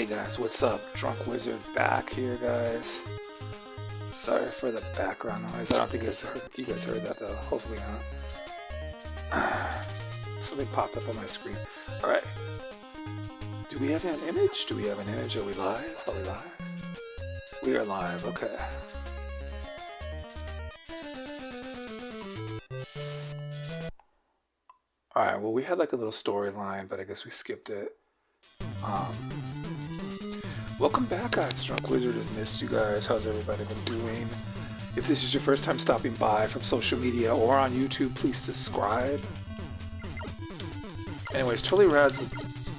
Guys, what's up? Drunk Wizard back here, guys. Sorry for the background noise. I don't think you guys heard that though. Hopefully not. Something popped up on my screen. Alright. Do we have an image? Do we have an image? Are we live? Are we live? We are live, okay. Alright, well we had like a little storyline, but I guess we skipped it. Welcome back, guys. Drunk Wizard has missed you guys. How's everybody been doing? If this is your first time stopping by from social media or on YouTube, please subscribe. Anyways, Totally Rad's a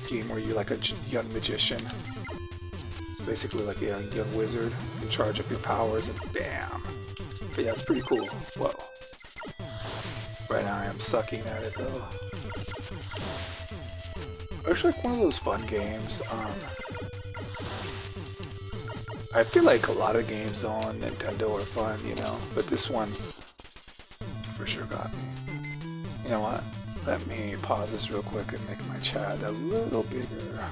game where you're like a young magician. It's basically like a young wizard. You charge up your powers and bam. But yeah, it's pretty cool. Whoa. Right now I am sucking at it though. It's like one of those fun games. I feel like a lot of games though on Nintendo are fun, you know, but this one for sure got me. You know what? Let me pause this real quick and make my chat a little bigger.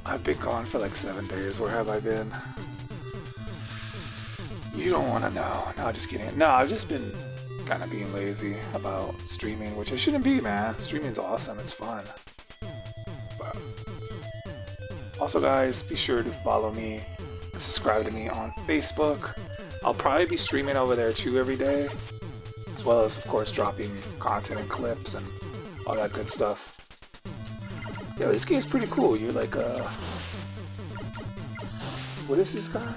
I've been gone for like 7 days. Where have I been? You don't want to know. No, just kidding. No, I've just been kind of being lazy about streaming, which I shouldn't be, man. Streaming's awesome. It's fun. But also, guys, be sure to follow me and subscribe to me on Facebook. I'll probably be streaming over there too every day, as well as, of course, dropping content and clips and all that good stuff. Yeah, this game's pretty cool. You're like a... What is this guy?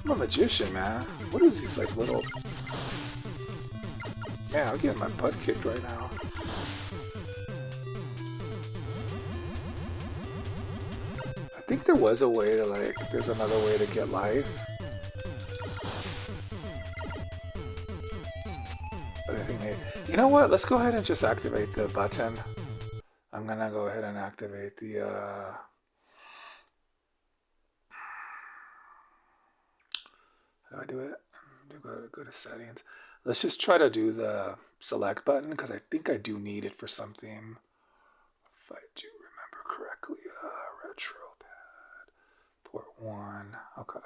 I'm a magician, man. What is these, like, little... Man, I'm getting my butt kicked right now. I think there was a way to, like... There's another way to get life. But I think they... You know what? Let's go ahead and just activate the button. I'm gonna go ahead and activate the, How do I do it? Go to settings. Let's just try to do the select button because I think I do need it for something. If I do remember correctly, retro pad, port 1. Okay.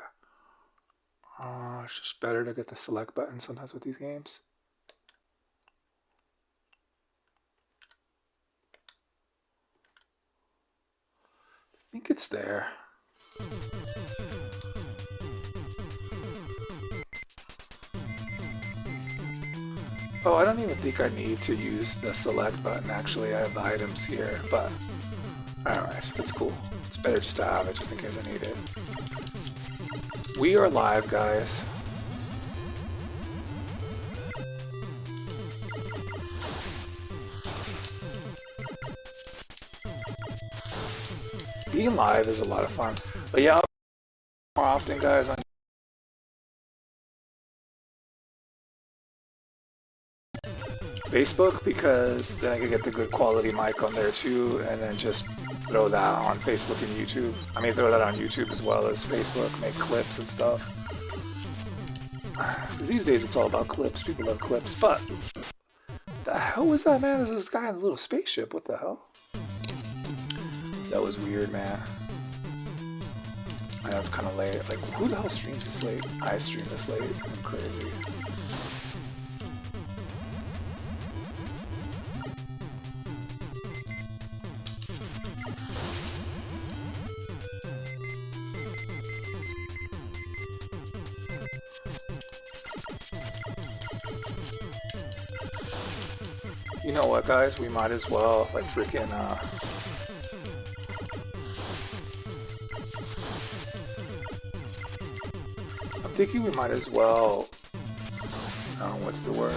It's just better to get the select button sometimes with these games. I think it's there. Oh, I don't even think I need to use the select button, actually. I have the items here, but... Alright, that's cool. It's better just to have it, just in case I need it. We are live, guys. Being live is a lot of fun. But yeah, more often, guys, on Facebook, because then I can get the good quality mic on there too, and then just throw that on Facebook and YouTube. I mean, throw that on YouTube as well as Facebook, make clips and stuff. Because these days it's all about clips, people love clips, but... The hell was that, man? There's this guy in a little spaceship, what the hell? That was weird, man. I know it's kind of late, like, who the hell streams this late? I stream this late, I'm crazy. You know what, guys? We might as well, like, freaking, I'm thinking we might as well... what's the word?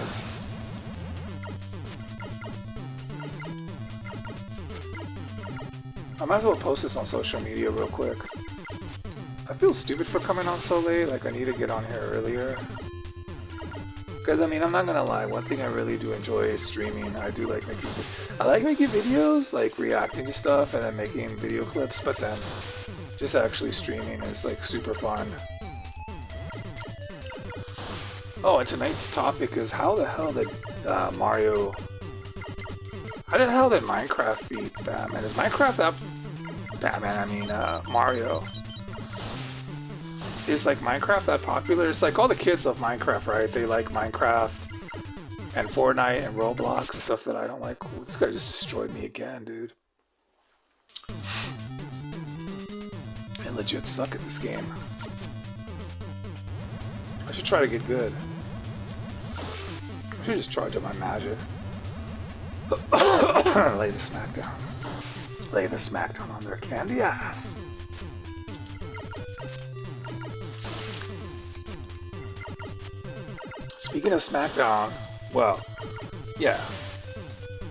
I might as well post this on social media real quick. I feel stupid for coming on so late, like I need to get on here earlier. Because, I mean, I'm not gonna lie, one thing I really do enjoy is streaming. I do like making... I like making videos, like reacting to stuff and then making video clips, but then just actually streaming is like super fun. Oh, and tonight's topic is how the hell did How the hell did Minecraft beat Batman? Is Minecraft that... Batman, I mean, Mario. Is, like, Minecraft that popular? It's like all the kids love Minecraft, right? They like Minecraft and Fortnite and Roblox, stuff that I don't like. Ooh, this guy just destroyed me again, dude. I legit suck at this game. I should try to get good. I should just charge up my magic. Lay the smackdown. Lay the smackdown on their candy ass. Speaking of SmackDown, well, yeah,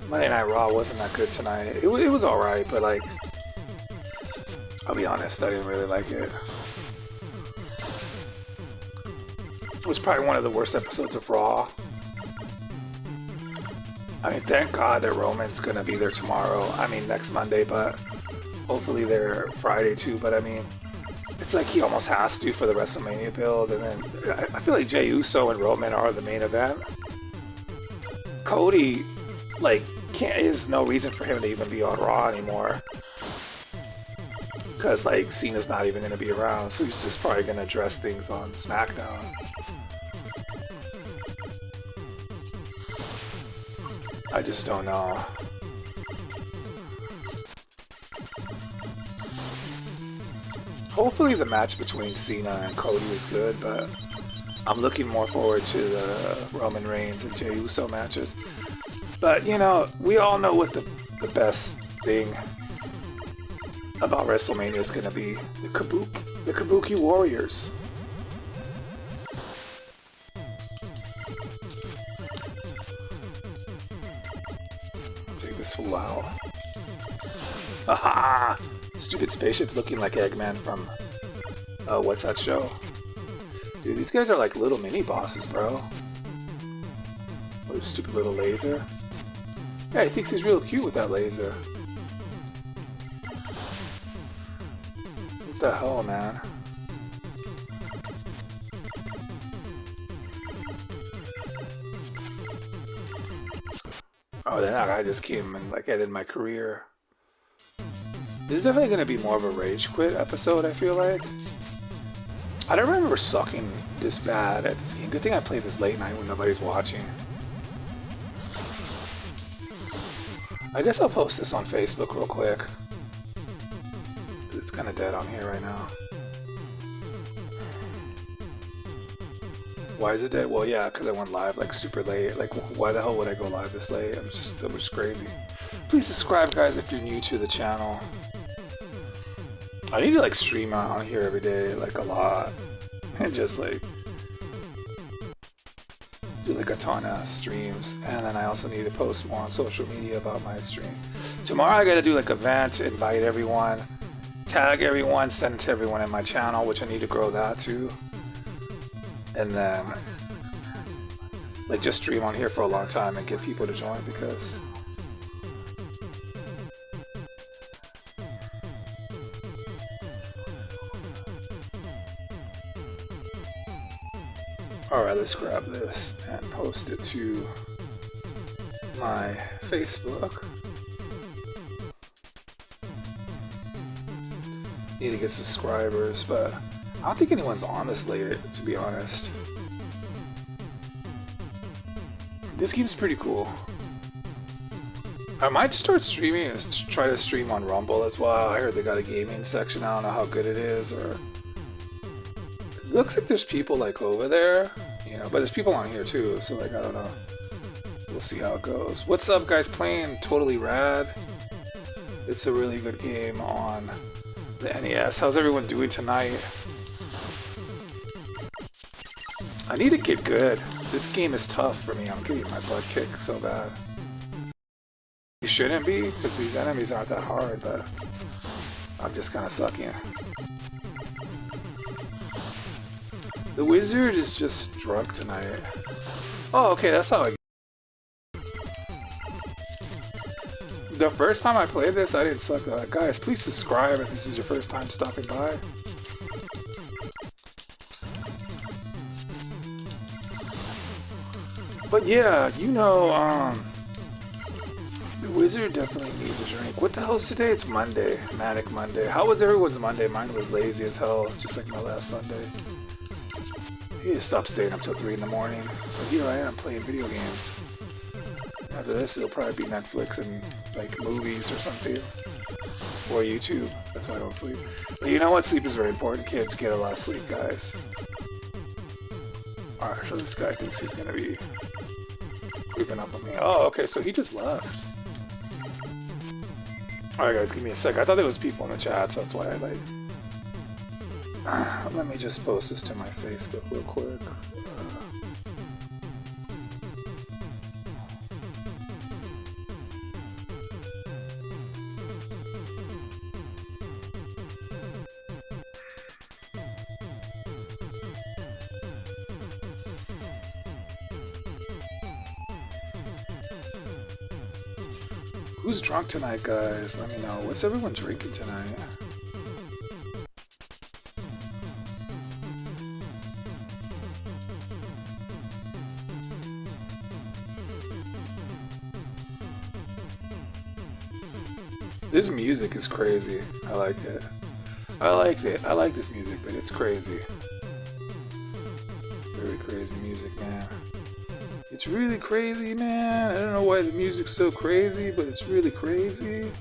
Monday Night Raw wasn't that good tonight. It was alright, but like, I'll be honest, I didn't really like it. It was probably one of the worst episodes of Raw. I mean, thank God that Roman's gonna be there tomorrow. I mean, next Monday, but hopefully they're Friday too. But I mean, it's like he almost has to for the WrestleMania build, and then I feel like Jey Uso and Roman are the main event. Cody, like, is no reason for him to even be on Raw anymore, because like Cena's not even gonna be around, so he's just probably gonna address things on SmackDown. I just don't know. Hopefully the match between Cena and Cody is good, but I'm looking more forward to the Roman Reigns and Jey Uso matches. But, you know, we all know what the best thing about WrestleMania is going to be. The Kabuki Warriors. Take this fool out. Aha! Stupid spaceship looking like Eggman from, what's that show? Dude, these guys are like little mini bosses, bro. What a stupid little laser. Yeah, he thinks he's real cute with that laser. What the hell, man? Oh, then that guy just came and like ended my career. This is definitely going to be more of a rage quit episode, I feel like. I don't remember sucking this bad at this game. Good thing I played this late night when nobody's watching. I guess I'll post this on Facebook real quick. It's kind of dead on here right now. Why is it dead? Well, yeah, because I went live like super late. Like, why the hell would I go live this late? I'm just crazy. Please subscribe, guys, if you're new to the channel. I need to like stream on here every day, like a lot, and just like do like a ton of streams. And then I also need to post more on social media about my stream. Tomorrow I gotta do like an event, invite everyone, tag everyone, send it to everyone in my channel, which I need to grow that too. And then like just stream on here for a long time and get people to join, because alright, let's grab this and post it to my Facebook. Need to get subscribers, but I don't think anyone's on this late, to be honest. This game's pretty cool. I might start streaming and try to stream on Rumble as well. I heard they got a gaming section. I don't know how good it is, or it looks like there's people like over there, you know, but there's people on here too, so like I don't know. We'll see how it goes. What's up, guys? Playing Totally Rad. It's a really good game on the NES. How's everyone doing tonight? I need to get good. This game is tough for me. I'm getting my butt kicked so bad. You shouldn't be, because these enemies aren't that hard, but I'm just kind of sucking. The wizard is just drunk tonight. Oh, okay, that's how I... The first time I played this, I didn't suck. Guys, please subscribe if this is your first time stopping by. But yeah, you know, Wizard definitely needs a drink. What the hell is today? It's Monday. Manic Monday. How was everyone's Monday? Mine was lazy as hell, just like my last Sunday. I need to stop staying up till 3 in the morning. But here I am playing video games. After this, it'll probably be Netflix and like movies or something. Or YouTube. That's why I don't sleep. But you know what? Sleep is very important. Kids, get a lot of sleep, guys. Alright, so this guy thinks he's gonna be creeping up on me. Oh, okay, so he just left. Alright guys, give me a sec. I thought there was people in the chat, so that's why I like... let me just post this to my Facebook real quick. Who's drunk tonight, guys? Let me know. What's everyone drinking tonight? This music is crazy. I like it. I like it. I like this music, but it's crazy. Very crazy music, man. It's really crazy, man. I don't know why the music's so crazy, but it's really crazy.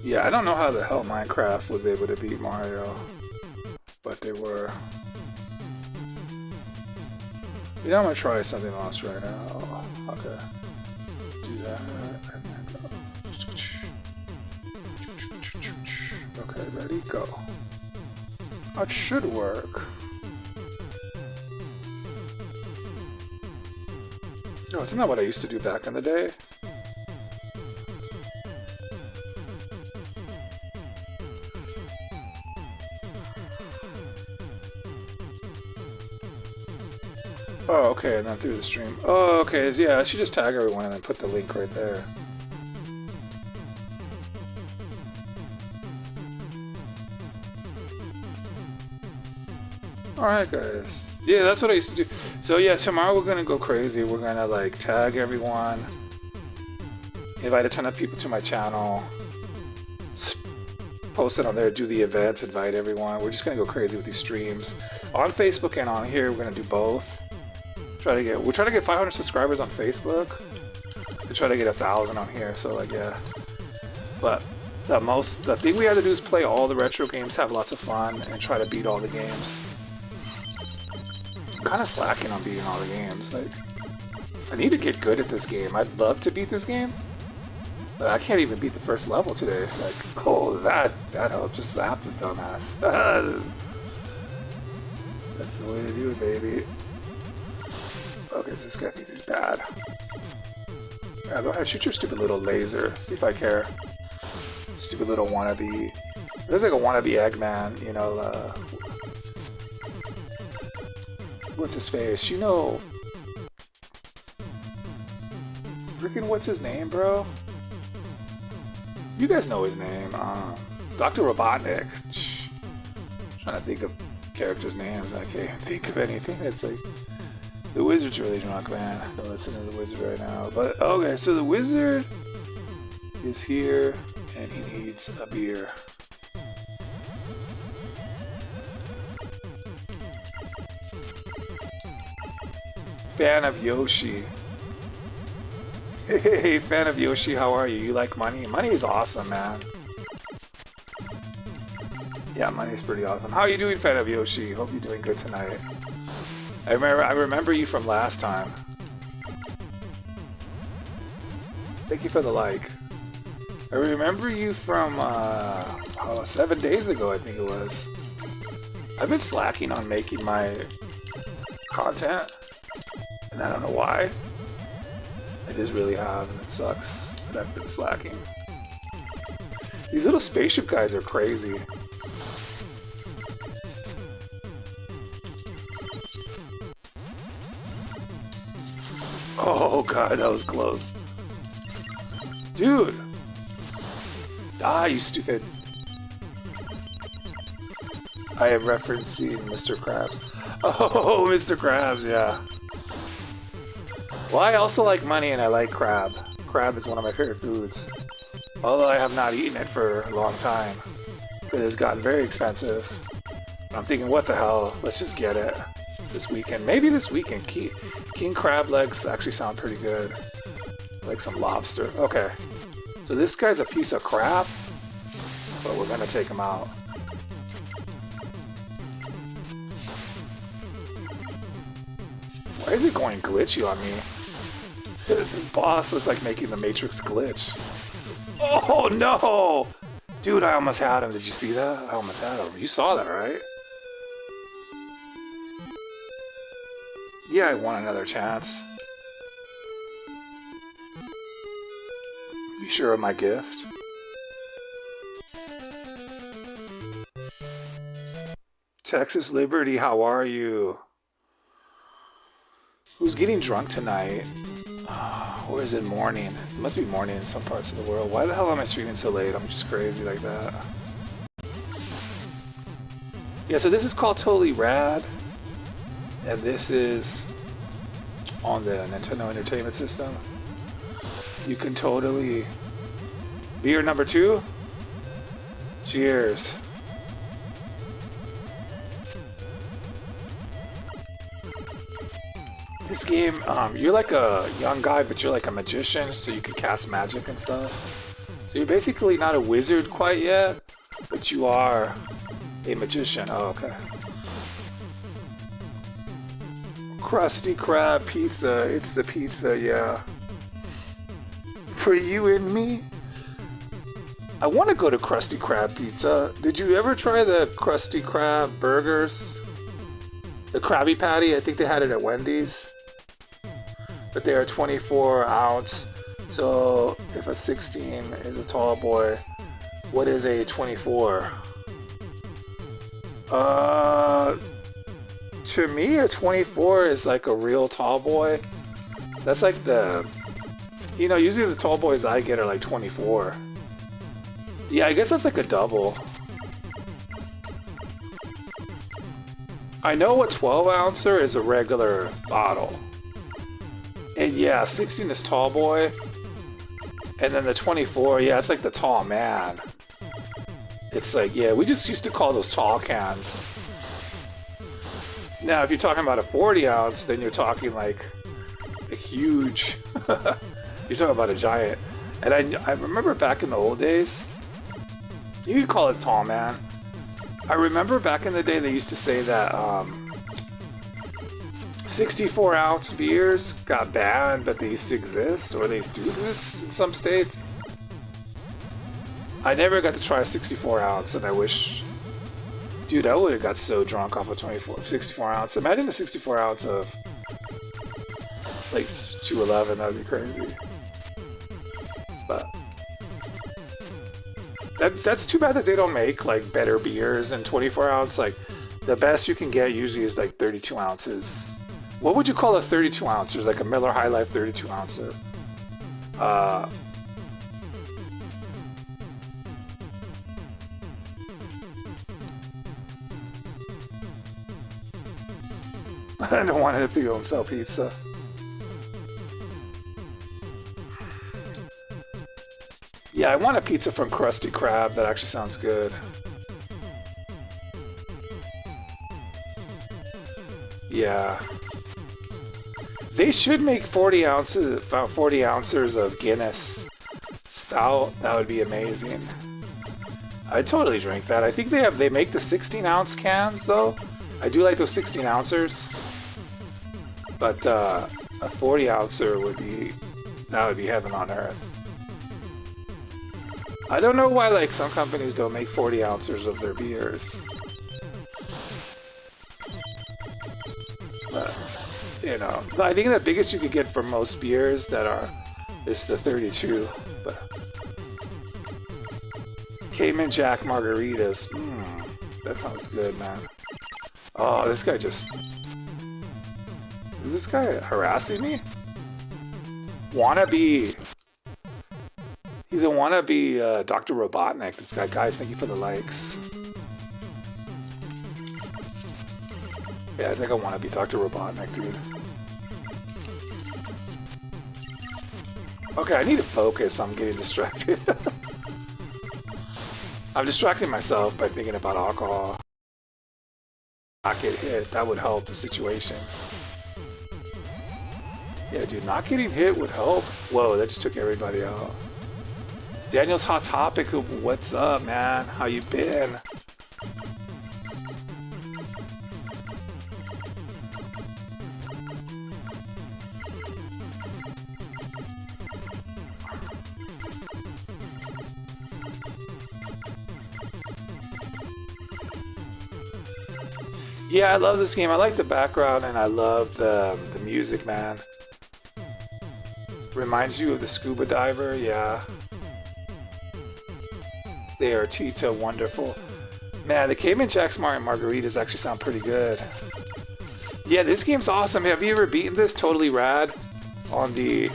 Yeah, I don't know how the hell Minecraft was able to beat Mario, but they were. You know, I'm gonna try something else right now. Okay. Do that, and then go. Okay, ready, go. That should work. No, isn't that what I used to do back in the day? Oh, okay, and then through the stream. Oh, okay, yeah, I should just tag everyone and then put the link right there. Alright guys, yeah, that's what I used to do. So yeah, tomorrow we're gonna go crazy. We're gonna like tag everyone, invite a ton of people to my channel, post it on there, do the events, invite everyone. We're just gonna go crazy with these streams on Facebook and on here. We're gonna do both. We're trying to get 500 subscribers on Facebook. We try to get 1,000 on here. So like yeah, but the thing we have to do is play all the retro games, have lots of fun, and try to beat all the games. I'm kind of slacking on beating all the games. Like, I need to get good at this game. I'd love to beat this game, but I can't even beat the first level today. Like, oh, that helped. Just slap the dumbass. That's the way to do it, baby. Okay, so this guy thinks he's bad. Yeah, go ahead, shoot your stupid little laser. See if I care. Stupid little wannabe. There's like a wannabe Eggman, you know. What's his face? You know. Freaking what's his name, bro? You guys know his name. Dr. Robotnik. Trying to think of characters' names. I can't even think of anything. It's like. The Wizard's really drunk, man. Don't listen to the Wizard right now. But, okay, so the Wizard is here, and he needs a beer. Fan of Yoshi. Hey, fan of Yoshi, how are you? You like Money? Money is awesome, man. Yeah, Money's pretty awesome. How are you doing, fan of Yoshi? Hope you're doing good tonight. I remember you from last time. Thank you for the like. I remember you from 7 days ago, I think it was. I've been slacking on making my content, and I don't know why. I just really have, and it sucks that I've been slacking. These little spaceship guys are crazy. Oh god, that was close. Dude! Die, you stupid. I am referencing Mr. Krabs. Oh, Mr. Krabs, yeah. Well, I also like money and I like crab. Crab is one of my favorite foods. Although I have not eaten it for a long time. Because it's gotten very expensive. I'm thinking, what the hell? Let's just get it this weekend. Maybe this weekend. King crab legs actually sound pretty good. Like some lobster. Okay. So this guy's a piece of crap. But we're gonna take him out. Why is it going glitchy on me? This boss is like making the Matrix glitch. Oh no! Dude, I almost had him. Did you see that? I almost had him. You saw that, right? Yeah, I want another chance. Be sure of my gift. Texas Liberty, how are you? Who's getting drunk tonight? Or is it morning? It must be morning in some parts of the world. Why the hell am I streaming so late? I'm just crazy like that. Yeah, so this is called Totally Rad. And this is on the Nintendo Entertainment System. You can totally... Beer number 2? Cheers. This game, you're like a young guy, but you're like a magician, so you can cast magic and stuff. So you're basically not a wizard quite yet, but you are a magician. Oh, okay. Krusty Krab pizza. It's the pizza, yeah. For you and me. I want to go to Krusty Krab pizza. Did you ever try the Krusty Krab burgers? The Krabby Patty? I think they had it at Wendy's. But they are 24 ounce. So if a 16 is a tall boy, what is a 24? To me, a 24 is like a real tall boy. That's like the... You know, usually the tall boys I get are like 24. Yeah, I guess that's like a double. I know a 12 ouncer is a regular bottle. And yeah, 16 is tall boy. And then the 24, yeah, it's like the tall man. It's like, yeah, we just used to call those tall cans. Now, if you're talking about a 40 ounce, then you're talking like a huge... You're talking about a giant. And I remember back in the old days, you could call it tall man. I remember back in the day they used to say that 64 ounce beers got banned, but they used to exist, or they do exist in some states. I never got to try a 64 ounce, and I wish... Dude, I would have got so drunk off a 64 ounce. Imagine a 64 ounce of like 211, that would be crazy. But that's too bad that they don't make like better beers in 24 ounce. Like the best you can get usually is like 32 ounces. What would you call a 32 ouncer? Like a Miller High Life 32 ouncer. I don't want to go and sell pizza. Yeah, I want a pizza from Krusty Krab. That actually sounds good. Yeah. They should make 40 ounces, about 40 ounces of Guinness stout. That would be amazing. I'd totally drink that. I think they make the 16 ounce cans though. I do like those 16 ouncers. But a 40 ouncer would be heaven on earth. I don't know why like some companies don't make 40 ouncers of their beers. But, you know, I think the biggest you could get for most beers is the 32. But Cayman Jack margaritas. That sounds good, man. Oh, this guy just... Is this guy harassing me? Wannabe. He's a wannabe Dr. Robotnik, this guy. Guys, thank you for the likes. Yeah, I think I want to be Dr. Robotnik, dude. Okay, I need to focus. I'm getting distracted. I'm distracting myself by thinking about alcohol. Not get hit. That would help the situation. Yeah, dude, not getting hit would help. Whoa, that just took everybody out. Daniel's Hot Topic. What's up, man? How you been? Yeah, I love this game. I like the background and I love the music, man. Reminds you of the scuba diver, yeah. They are Tita wonderful. Man, the Caveman Jack's Mario and Margaritas actually sound pretty good. Yeah, this game's awesome. Have you ever beaten this? Totally Rad on the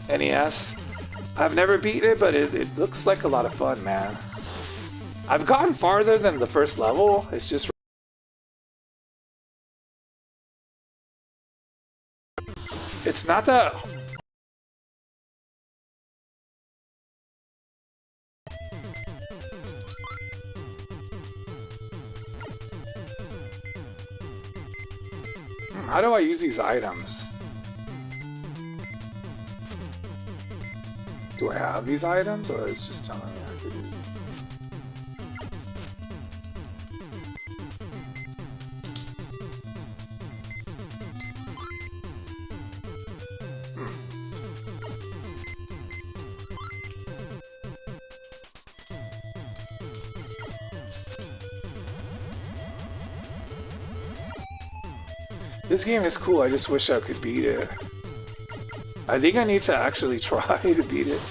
NES. I've never beaten it, but it looks like a lot of fun, man. I've gotten farther than the first level. It's just... It's not that... How do I use these items? Do I have these items, or it's just telling me I could use them? This game is cool, I just wish I could beat it. I think I need to actually try to beat it.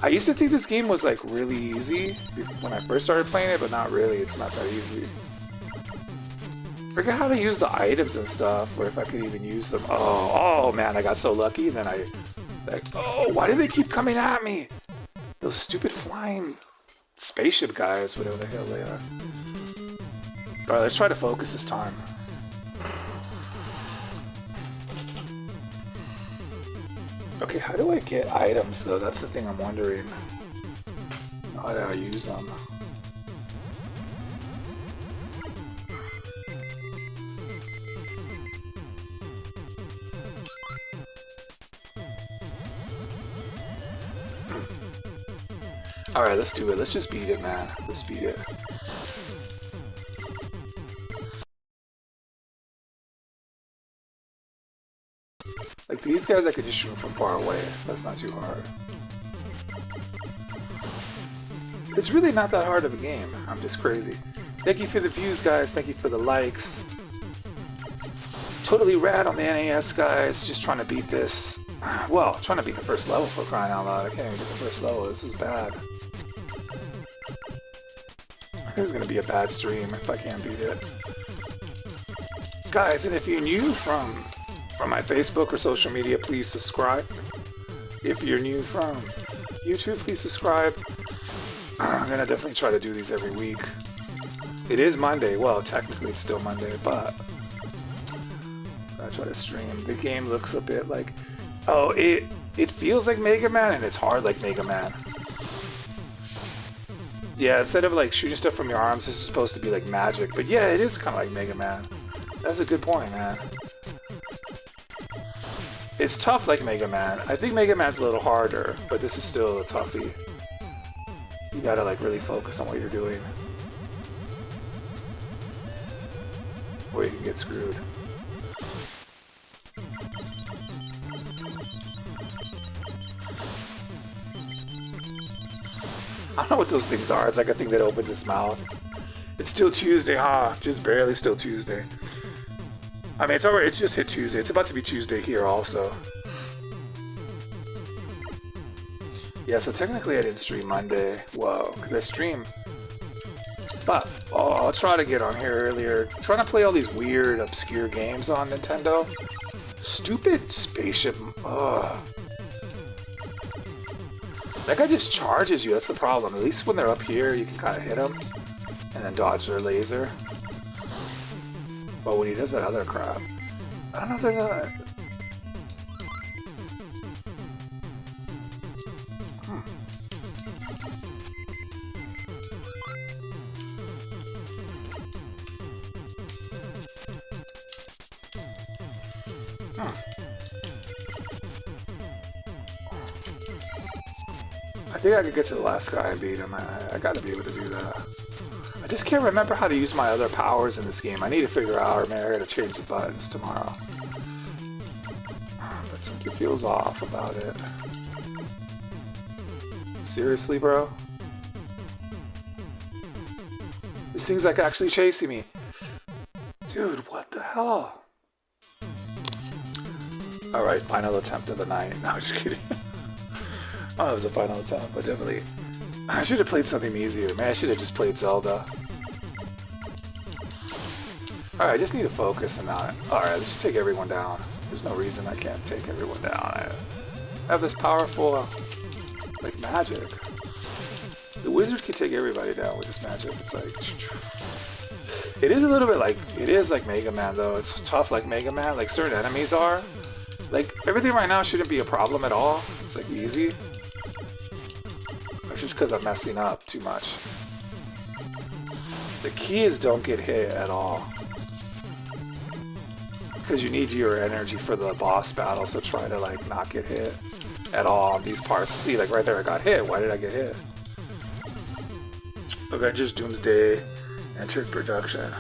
I used to think this game was like really easy when I first started playing it, but not really, it's not that easy. Forget how to use the items and stuff, or if I could even use them. Oh man, I got so lucky, and then oh, why do they keep coming at me? Those stupid flying spaceship guys, whatever the hell they are. Alright, let's try to focus this time. Okay, how do I get items though? That's the thing I'm wondering. How do I use them? Alright, let's do it. Let's just beat it, man. Let's beat it. Like, these guys I could just shoot from far away. That's not too hard. It's really not that hard of a game. I'm just crazy. Thank you for the views, guys. Thank you for the likes. Totally Rad on the NES, guys. Just trying to beat this. Well, trying to beat the first level, for crying out loud. I can't even get the first level. This is bad. This is going to be a bad stream if I can't beat it. Guys, and if you're new from my Facebook or social media, please subscribe. If you're new from YouTube, please subscribe. I'm gonna definitely try to do these every week. It is Monday. Well, technically it's still Monday, but I try to stream. The game looks a bit like... Oh, it feels like Mega Man, and it's hard like Mega Man. Yeah, instead of like shooting stuff from your arms, this is supposed to be like magic. But yeah, it is kind of like Mega Man. That's a good point, man. It's tough like Mega Man. I think Mega Man's a little harder, but this is still a toughie. You gotta like really focus on what you're doing, or you can get screwed. I don't know what those things are. It's like a thing that opens its mouth. It's still Tuesday, huh? Just barely still Tuesday. I mean, it's already, it's just hit Tuesday. It's about to be Tuesday here also. Yeah, so technically I didn't stream Monday. Whoa, because I stream. But I'll try to get on here earlier. I'm trying to play all these weird, obscure games on Nintendo. Stupid spaceship. Ugh. That guy just charges you. That's the problem. At least when they're up here, you can kind of hit them and then dodge their laser. But when he does that other crap, I don't know if there's a... I think I could get to the last guy and beat him. I gotta be able to do that. I just can't remember how to use my other powers in this game. I need to figure out, or maybe I gotta change the buttons tomorrow. But something feels off about it. Seriously, bro? This thing's like actually chasing me. Dude, what the hell? Alright, final attempt of the night. No, I'm just kidding. Oh, it was a final attempt, but definitely... I should have played something easier. Man, I should have just played Zelda. Alright, I just need to focus and not... Alright, let's just take everyone down. There's no reason I can't take everyone down. I have this powerful... like, magic. The wizard can take everybody down with this magic. It's like... It is a little bit like... It is like Mega Man, though. It's tough like Mega Man. Like, certain enemies are. Like, everything right now shouldn't be a problem at all. It's, like, easy. Or just because I'm messing up too much. The key is don't get hit at all. Because you need your energy for the boss battle, so try to, like, not get hit at all on these parts. See, like, right there I got hit. Why did I get hit? Avengers Doomsday entered production.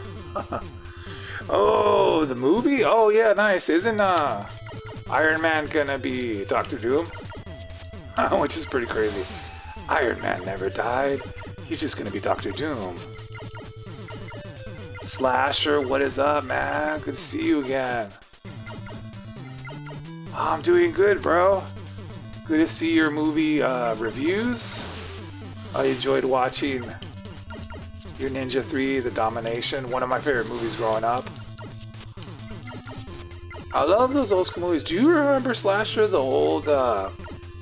Oh, the movie? Oh, yeah, nice. Isn't, Iron Man gonna be Dr. Doom? Which is pretty crazy. Iron Man never died. He's just gonna be Dr. Doom. Slasher, what is up, man? Good to see you again. Oh, I'm doing good, bro. Good to see your movie reviews. I enjoyed watching your Ninja 3, The Domination. One of my favorite movies growing up. I love those old school movies. Do you remember Slasher, the old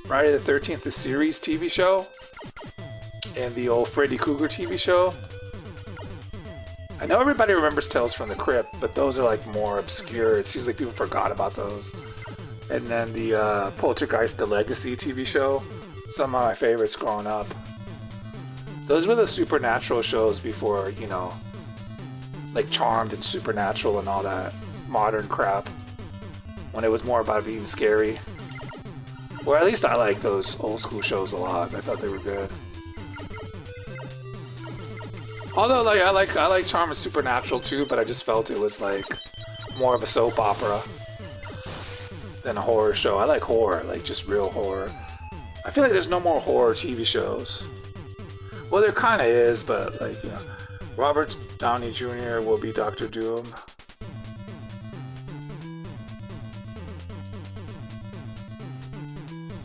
Friday the 13th, the series TV show? And the old Freddy Krueger TV show? I know everybody remembers Tales from the Crypt, but those are like more obscure. It seems like people forgot about those. And then the Poltergeist, the Legacy TV show. Some of my favorites growing up. Those were the supernatural shows before, you know, like Charmed and Supernatural and all that modern crap. When it was more about being scary. Or at least I like those old school shows a lot. I thought they were good. Although, like, I like Charm and Supernatural too, but I just felt it was like more of a soap opera than a horror show. I like horror, like just real horror. I feel like there's no more horror TV shows. Well, there kind of is, but like, you know, Robert Downey Jr. will be Dr. Doom.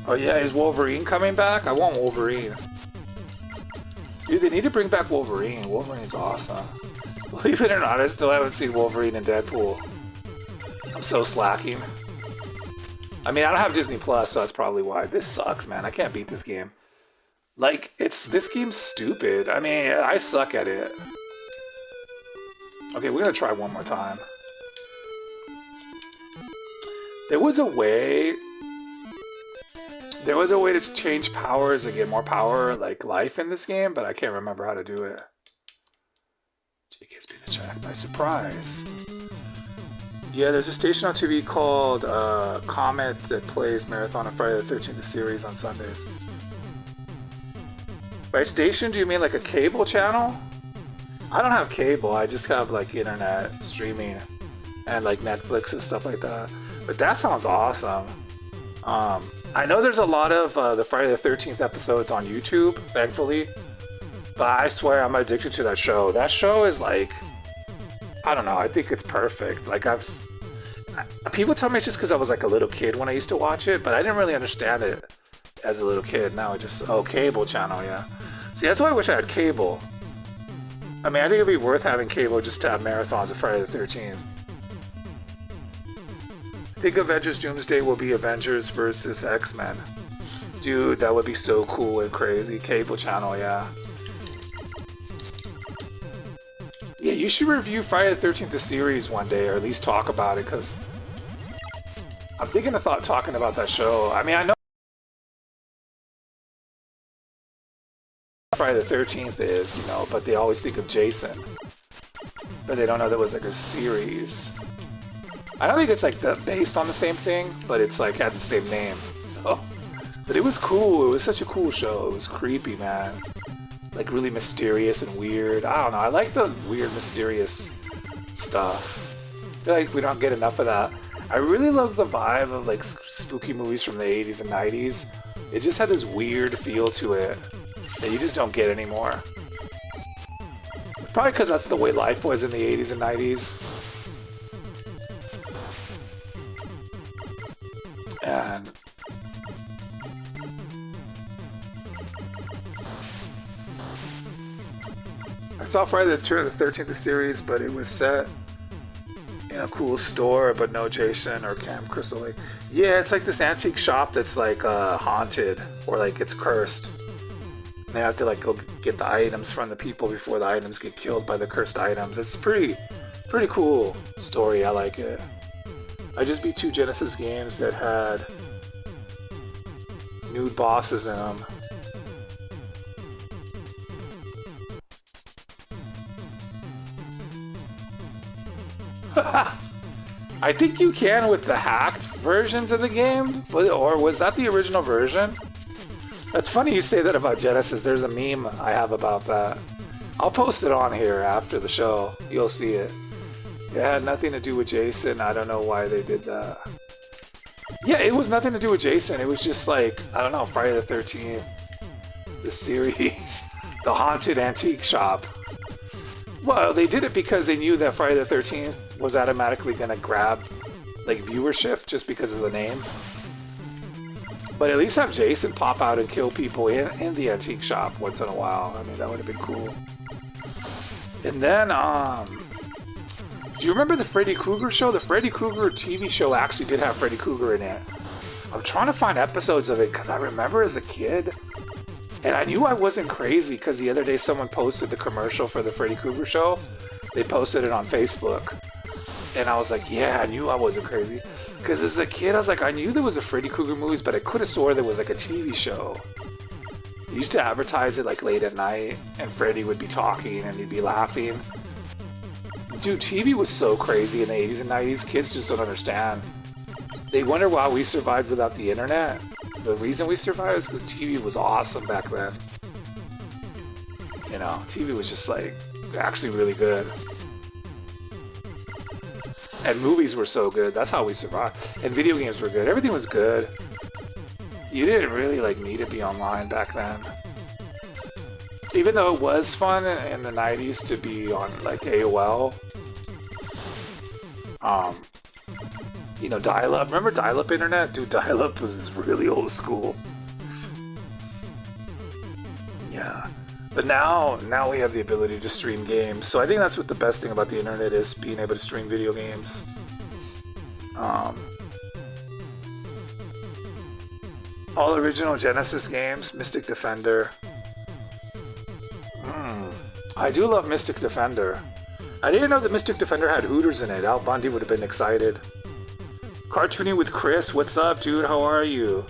Oh yeah, is Wolverine coming back? I want Wolverine. Dude, they need to bring back Wolverine. Wolverine's awesome. Believe it or not, I still haven't seen Wolverine in Deadpool. I'm so slacking. I mean, I don't have Disney Plus, so that's probably why. This sucks, man. I can't beat this game. Like, this game's stupid. I mean, I suck at it. Okay, we're gonna try one more time. There was a way to change powers and get more power, like life in this game, but I can't remember how to do it. Jake has been attacked by surprise. Yeah, there's a station on TV called Comet that plays Marathon on Friday the 13th series on Sundays. By station, do you mean like a cable channel? I don't have cable, I just have like internet streaming and like Netflix and stuff like that. But that sounds awesome. I know there's a lot of the Friday the 13th episodes on YouTube, thankfully. But I swear I'm addicted to that show. That show is like, I don't know, I think it's perfect. Like people tell me it's just because I was like a little kid when I used to watch it, but I didn't really understand it as a little kid. Now it just, oh, cable channel, yeah. See, that's why I wish I had cable. I mean, I think it'd be worth having cable just to have marathons of Friday the 13th. I think Avengers Doomsday will be Avengers versus X-Men. Dude, that would be so cool and crazy. Cable channel, yeah. Yeah, you should review Friday the 13th the series one day, or at least talk about it, because I'm thinking of talking about that show. I mean, I know Friday the 13th is, you know, but they always think of Jason. But they don't know there was like a series. I don't think it's like based on the same thing, but it's like had the same name. So, but it was cool. It was such a cool show. It was creepy, man. Like really mysterious and weird. I don't know. I like the weird, mysterious stuff. I feel like we don't get enough of that. I really love the vibe of like spooky movies from the 80s and 90s. It just had this weird feel to it that you just don't get anymore. Probably because that's the way life was in the 80s and 90s. And I saw Friday the 13th series, but it was set in a cool store, but no Jason or Camp Crystal Lake. Yeah, it's like this antique shop that's like haunted, or like it's cursed. They have to like go get the items from the people before the items get killed by the cursed items. It's pretty cool story. I like it. I just beat 2 Genesis games that had nude bosses in them. I think you can with the hacked versions of the game, or was that the original version? That's funny you say that about Genesis. There's a meme I have about that. I'll post it on here after the show. You'll see it. It had nothing to do with Jason. I don't know why they did that. Yeah, it was nothing to do with Jason. It was just like, I don't know, Friday the 13th. The series. The haunted antique shop. Well, they did it because they knew that Friday the 13th was automatically going to grab like viewership just because of the name. But at least have Jason pop out and kill people in the antique shop once in a while. I mean, that would have been cool. And then, do you remember the Freddy Krueger show? The Freddy Krueger TV show actually did have Freddy Krueger in it. I'm trying to find episodes of it because I remember as a kid, and I knew I wasn't crazy because the other day someone posted the commercial for the Freddy Krueger show. They posted it on Facebook. And I was like, yeah, I knew I wasn't crazy. Because as a kid, I was like, I knew there was a Freddy Krueger movies, but I could have swore there was like a TV show. They used to advertise it like late at night, and Freddy would be talking and he'd be laughing. Dude, TV was so crazy in the 80s and 90s, kids just don't understand. They wonder why we survived without the internet. The reason we survived is because TV was awesome back then. You know, TV was just like, actually really good. And movies were so good. That's how we survived. And video games were good. Everything was good. You didn't really like need to be online back then. Even though it was fun in the 90s to be on like AOL. You know, dial-up. Remember dial-up internet? Dude, dial-up was really old school. Yeah. But now we have the ability to stream games. So I think that's what the best thing about the internet is, being able to stream video games. All original Genesis games, Mystic Defender. I do love Mystic Defender. I didn't know that Mystic Defender had Hooters in it. Al Bundy would have been excited. Cartooning with Chris, what's up, dude? How are you?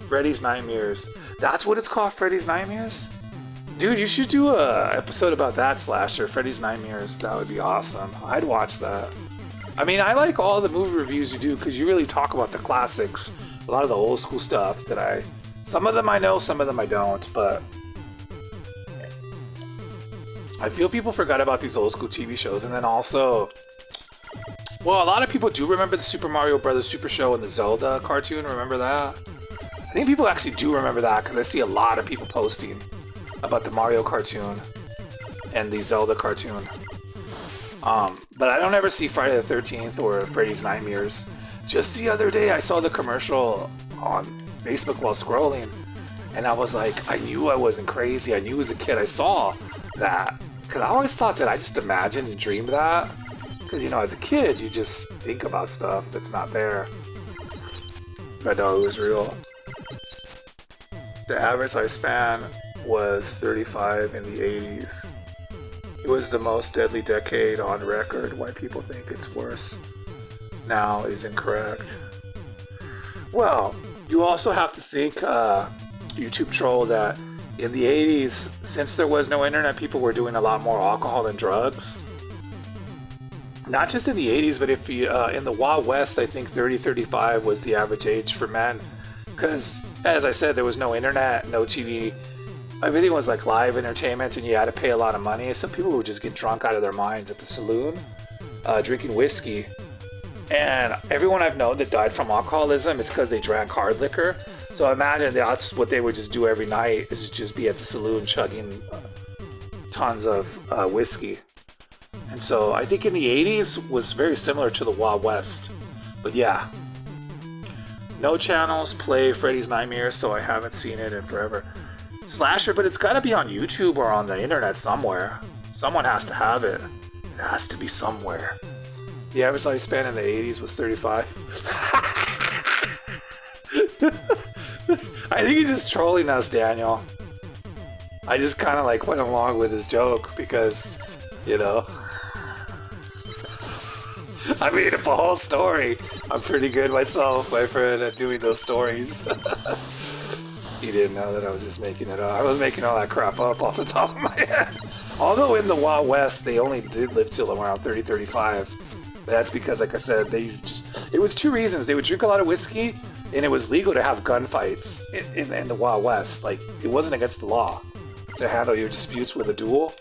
Freddy's Nightmares. That's what it's called, Freddy's Nightmares? Dude, you should do a episode about that slasher, Freddy's Nightmares. That would be awesome. I'd watch that. I mean, I like all the movie reviews you do because you really talk about the classics. A lot of the old school stuff that some of them I know, some of them I don't, but I feel people forgot about these old school TV shows. And then also, well, a lot of people do remember the Super Mario Brothers Super Show and the Zelda cartoon. Remember that? I think people actually do remember that because I see a lot of people posting about the Mario cartoon and the Zelda cartoon. But I don't ever see Friday the 13th or Freddy's Nightmares. Just the other day, I saw the commercial on Facebook while scrolling, and I was like, I knew I wasn't crazy. I knew as a kid I saw that. Because I always thought that I just imagined and dreamed that. Because, you know, as a kid, you just think about stuff that's not there. But no, it was real. The average lifespan was 35 in the 80s. It was the most deadly decade on record. Why people think it's worse now is incorrect. Well, you also have to think, YouTube troll, that in the 80s, since there was no internet, people were doing a lot more alcohol and drugs. Not just in the 80s, but if you, in the Wild West, I think 30-35 was the average age for men. Because, as I said, there was no internet, no TV. Everything was like live entertainment, and you had to pay a lot of money. Some people would just get drunk out of their minds at the saloon, drinking whiskey. And everyone I've known that died from alcoholism, it's because they drank hard liquor. So I imagine that's what they would just do every night, is just be at the saloon chugging tons of whiskey. And so I think in the 80s was very similar to the Wild West. But yeah. No channels play Freddy's Nightmares, so I haven't seen it in forever. Slasher, but it's gotta be on YouTube or on the internet somewhere. Someone has to have it. It has to be somewhere. The average lifespan in the 80s was 35. I think he's just trolling us, Daniel. I just kind of like went along with his joke because, you know. I made up a whole story. I'm pretty good myself, my friend, at doing those stories. You didn't know that I was just making it up. I was making all that crap up off the top of my head. Although in the Wild West, they only did live till around 30-35. But that's because, like I said, it was two reasons. They would drink a lot of whiskey, and it was legal to have gunfights in the Wild West. Like, it wasn't against the law to handle your disputes with a duel.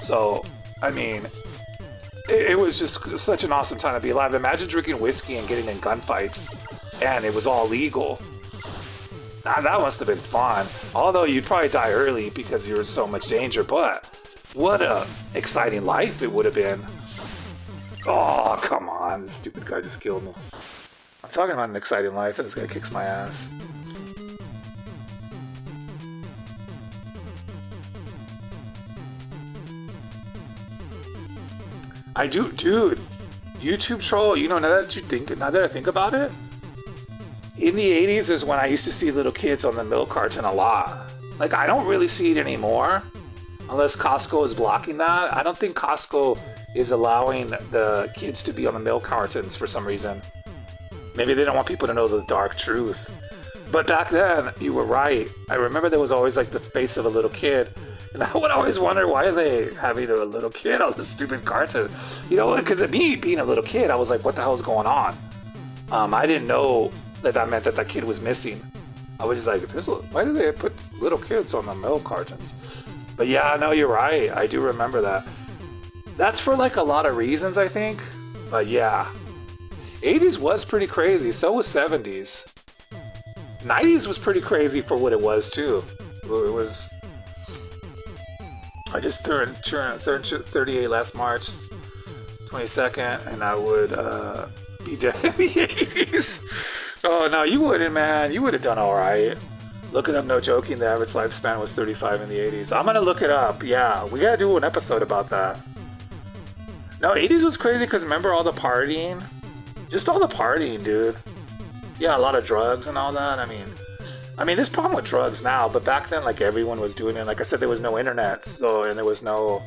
So, I mean, it was just such an awesome time to be alive. Imagine drinking whiskey and getting in gunfights, and it was all legal. That must have been fun. Although you'd probably die early because you were in so much danger, but what a exciting life it would have been. Oh, come on. This stupid guy just killed me. I'm talking about an exciting life, and this guy kicks my ass. I do, dude. YouTube troll, you know, now that I think about it, in the 80s is when I used to see little kids on the milk carton a lot. Like, I don't really see it anymore, unless Costco is blocking that. I don't think Costco is allowing the kids to be on the milk cartons for some reason. Maybe they don't want people to know the dark truth. But back then, you were right. I remember there was always like the face of a little kid. And I would always wonder, why are they having a little kid on this stupid carton? You know, because me being a little kid, I was like, what the hell is going on? I didn't know that meant that kid was missing. I was just like, why do they put little kids on the milk cartons? But yeah, no, you're right. I do remember that. That's for like a lot of reasons, I think. But yeah. 80s was pretty crazy. So was 70s. 90s was pretty crazy for what it was, too. It was... I just turned 38 last March 22nd, and I would be dead in the 80s. Oh, no, you wouldn't, man. You would have done all right. Look it up, no joking. The average lifespan was 35 in the 80s. I'm going to look it up. Yeah, we got to do an episode about that. No, 80s was crazy because remember all the partying? Just all the partying, dude. Yeah, a lot of drugs and all that. I mean, there's a problem with drugs now, but back then, like, everyone was doing it. Like I said, there was no internet, and there was no...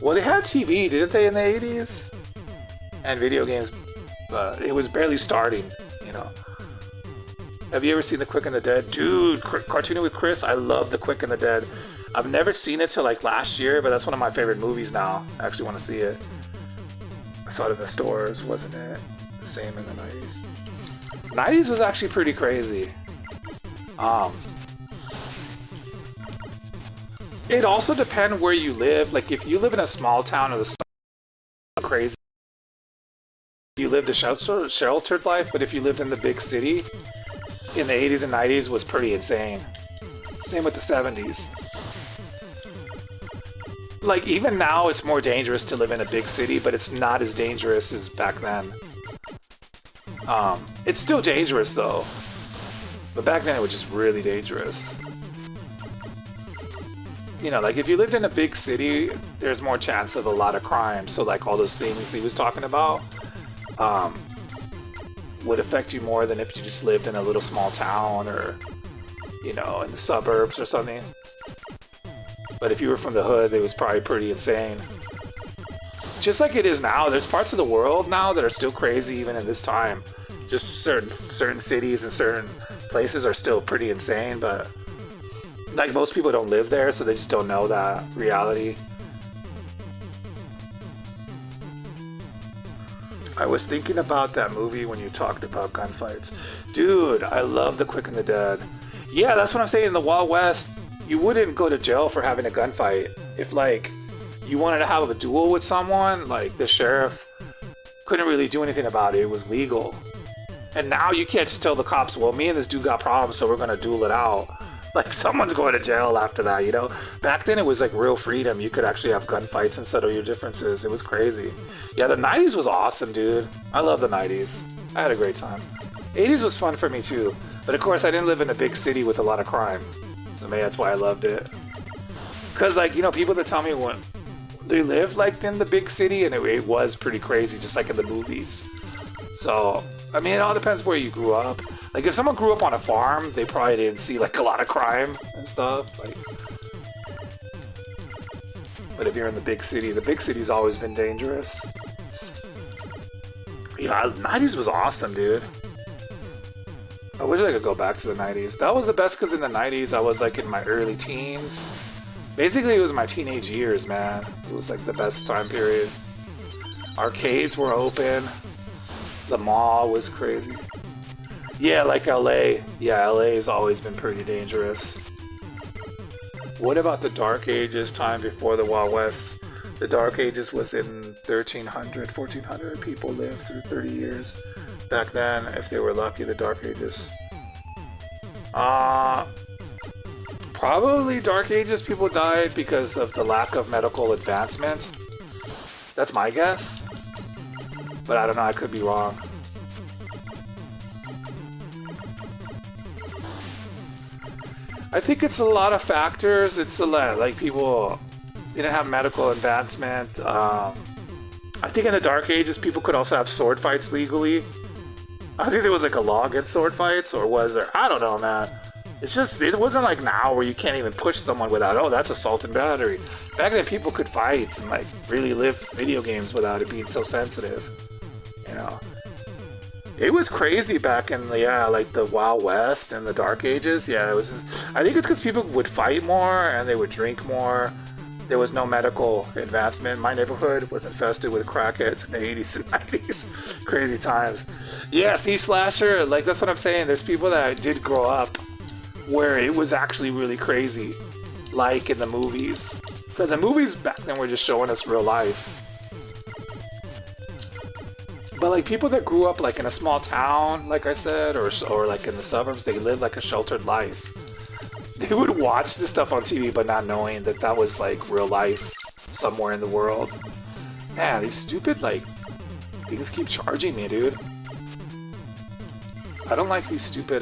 Well, they had TV, didn't they, in the 80s? And video games, but it was barely starting, you know. Have you ever seen The Quick and the Dead? Dude, Cartooning with Chris, I love The Quick and the Dead. I've never seen it till, like, last year, but that's one of my favorite movies now. I actually want to see it. I saw it in the stores, wasn't it? The same in the 90s. 90s was actually pretty crazy. It also depends where you live. Like, if you live in a small town or the crazy, you lived a sheltered life, but if you lived in the big city in the 80s and 90s was pretty insane. Same with the 70s. Like, even now it's more dangerous to live in a big city, but it's not as dangerous as back then. It's still dangerous though. But back then it was just really dangerous. You know, like if you lived in a big city, there's more chance of a lot of crime. So like all those things he was talking about would affect you more than if you just lived in a little small town or, you know, in the suburbs or something. But if you were from the hood, it was probably pretty insane. Just like it is now, there's parts of the world now that are still crazy even in this time. Just certain cities and certain places are still pretty insane, but like most people don't live there, so they just don't know that reality. I was thinking about that movie when you talked about gunfights. Dude, I love The Quick and the Dead. Yeah, that's what I'm saying. In the Wild West, you wouldn't go to jail for having a gunfight. If, like, you wanted to have a duel with someone, like, the sheriff couldn't really do anything about it. It was legal. And now you can't just tell the cops, well, me and this dude got problems, so we're going to duel it out. Like, someone's going to jail after that, you know? Back then, it was, like, real freedom. You could actually have gunfights and settle your differences. It was crazy. Yeah, the 90s was awesome, dude. I love the 90s. I had a great time. 80s was fun for me, too. But, of course, I didn't live in a big city with a lot of crime. So maybe that's why I loved it. Because, like, you know, people that tell me when they lived, like, in the big city, and it was pretty crazy, just like in the movies. So, I mean, it all depends where you grew up. Like, if someone grew up on a farm, they probably didn't see, like, a lot of crime and stuff. Like, but if you're in the big city's always been dangerous. Yeah, 90s was awesome, dude. I wish I could go back to the 90s. That was the best because in the 90s, I was, like, in my early teens. Basically, it was my teenage years, man. It was, like, the best time period. Arcades were open. The mall was crazy. Yeah, like LA. Yeah, LA has always been pretty dangerous. What about the Dark Ages, time before the Wild West? The Dark Ages was in 1300, 1400. People lived through 30 years. Back then, if they were lucky, the Dark Ages. Probably Dark Ages people died because of the lack of medical advancement. That's my guess. But I don't know, I could be wrong. I think it's a lot of factors. It's a lot, like people didn't have medical advancement. I think in the Dark Ages, people could also have sword fights legally. I think there was like a law against sword fights, or was there? I don't know, man. It's just, it wasn't like now where you can't even push someone without, oh, that's assault and battery. Back then, people could fight and like really live video games without it being so sensitive. You know, it was crazy back in the, yeah, like the Wild West and the Dark Ages. Yeah, it was. I think it's because people would fight more and they would drink more. There was no medical advancement. My neighborhood was infested with crackheads in the 80s and 90s. Crazy times. Yeah, see, slasher, like that's what I'm saying. There's people that did grow up where it was actually really crazy, like in the movies. Because the movies back then were just showing us real life. But like people that grew up like in a small town, like I said, or like in the suburbs, they lived like a sheltered life. They would watch this stuff on TV, but not knowing that that was like real life somewhere in the world. Man, these stupid like things keep charging me, dude. I don't like these stupid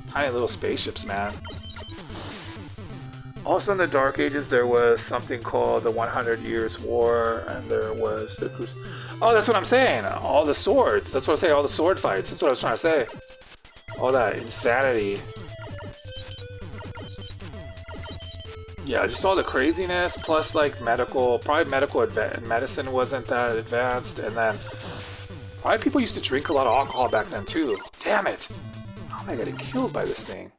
tiny little spaceships, man. Also in the Dark Ages, there was something called the 100 Years' War, and there was the Oh, that's what I'm saying. All the swords. That's what I'm saying. All the sword fights. That's what I was trying to say. All that insanity. Yeah, just all the craziness, plus like medical, probably medicine wasn't that advanced, and then probably people used to drink a lot of alcohol back then too. Damn it! How am I getting killed by this thing?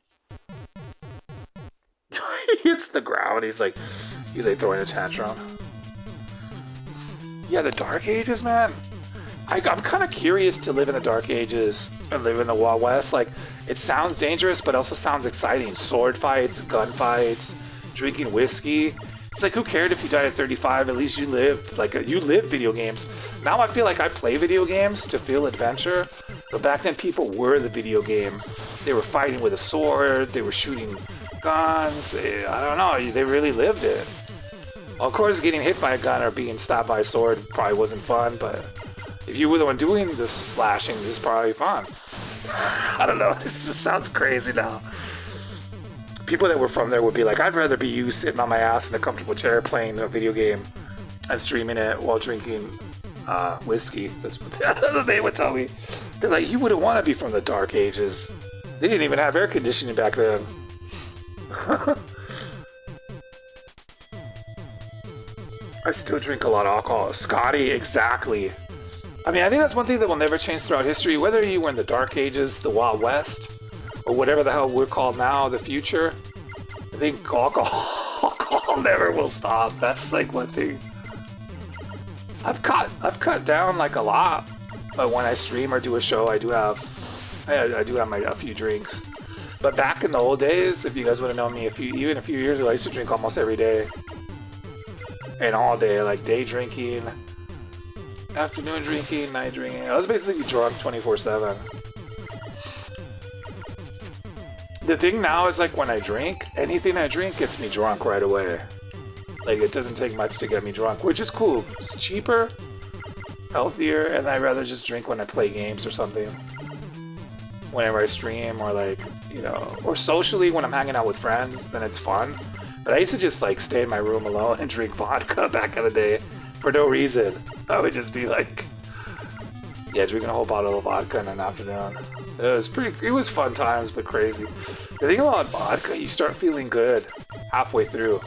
He hits the ground, he's like throwing a tantrum. Yeah, the Dark Ages, man. I'm kind of curious to live in the Dark Ages and live in the Wild West. Like, it sounds dangerous, but also sounds exciting. Sword fights, gun fights, drinking whiskey. It's like, who cared if you died at 35? At least you lived. Like, you lived video games. Now I feel like I play video games to feel adventure. But back then, people were the video game. They were fighting with a sword. They were shooting guns. I don't know. They really lived it. Of course, getting hit by a gun or being stabbed by a sword probably wasn't fun, but if you were the one doing the slashing, this is probably fun. I don't know. This just sounds crazy now. People that were from there would be like, I'd rather be you sitting on my ass in a comfortable chair playing a video game and streaming it while drinking whiskey. That's what they would tell me. They're like, you wouldn't want to be from the Dark Ages. They didn't even have air conditioning back then. I still drink a lot of alcohol. Scotty, exactly. I mean, I think that's one thing that will never change throughout history. Whether you were in the Dark Ages, the Wild West, or whatever the hell we're called now, the future, I think alcohol never will stop. That's like one thing. I've cut down like a lot, but when I stream or do a show, I do have a few drinks. But back in the old days, if you guys would have known me even a few years ago, I used to drink almost every day. And all day, like day drinking, afternoon drinking, night drinking. I was basically drunk 24/7. The thing now is like when I drink, anything I drink gets me drunk right away. Like it doesn't take much to get me drunk, which is cool. It's cheaper, healthier, and I'd rather just drink when I play games or something. Whenever I stream or like, you know, or socially when I'm hanging out with friends, then it's fun. But I used to just like stay in my room alone and drink vodka back in the day for no reason. I would just be like, yeah, drinking a whole bottle of vodka in an afternoon. It was fun times, but crazy. The thing about vodka, you start feeling good halfway through.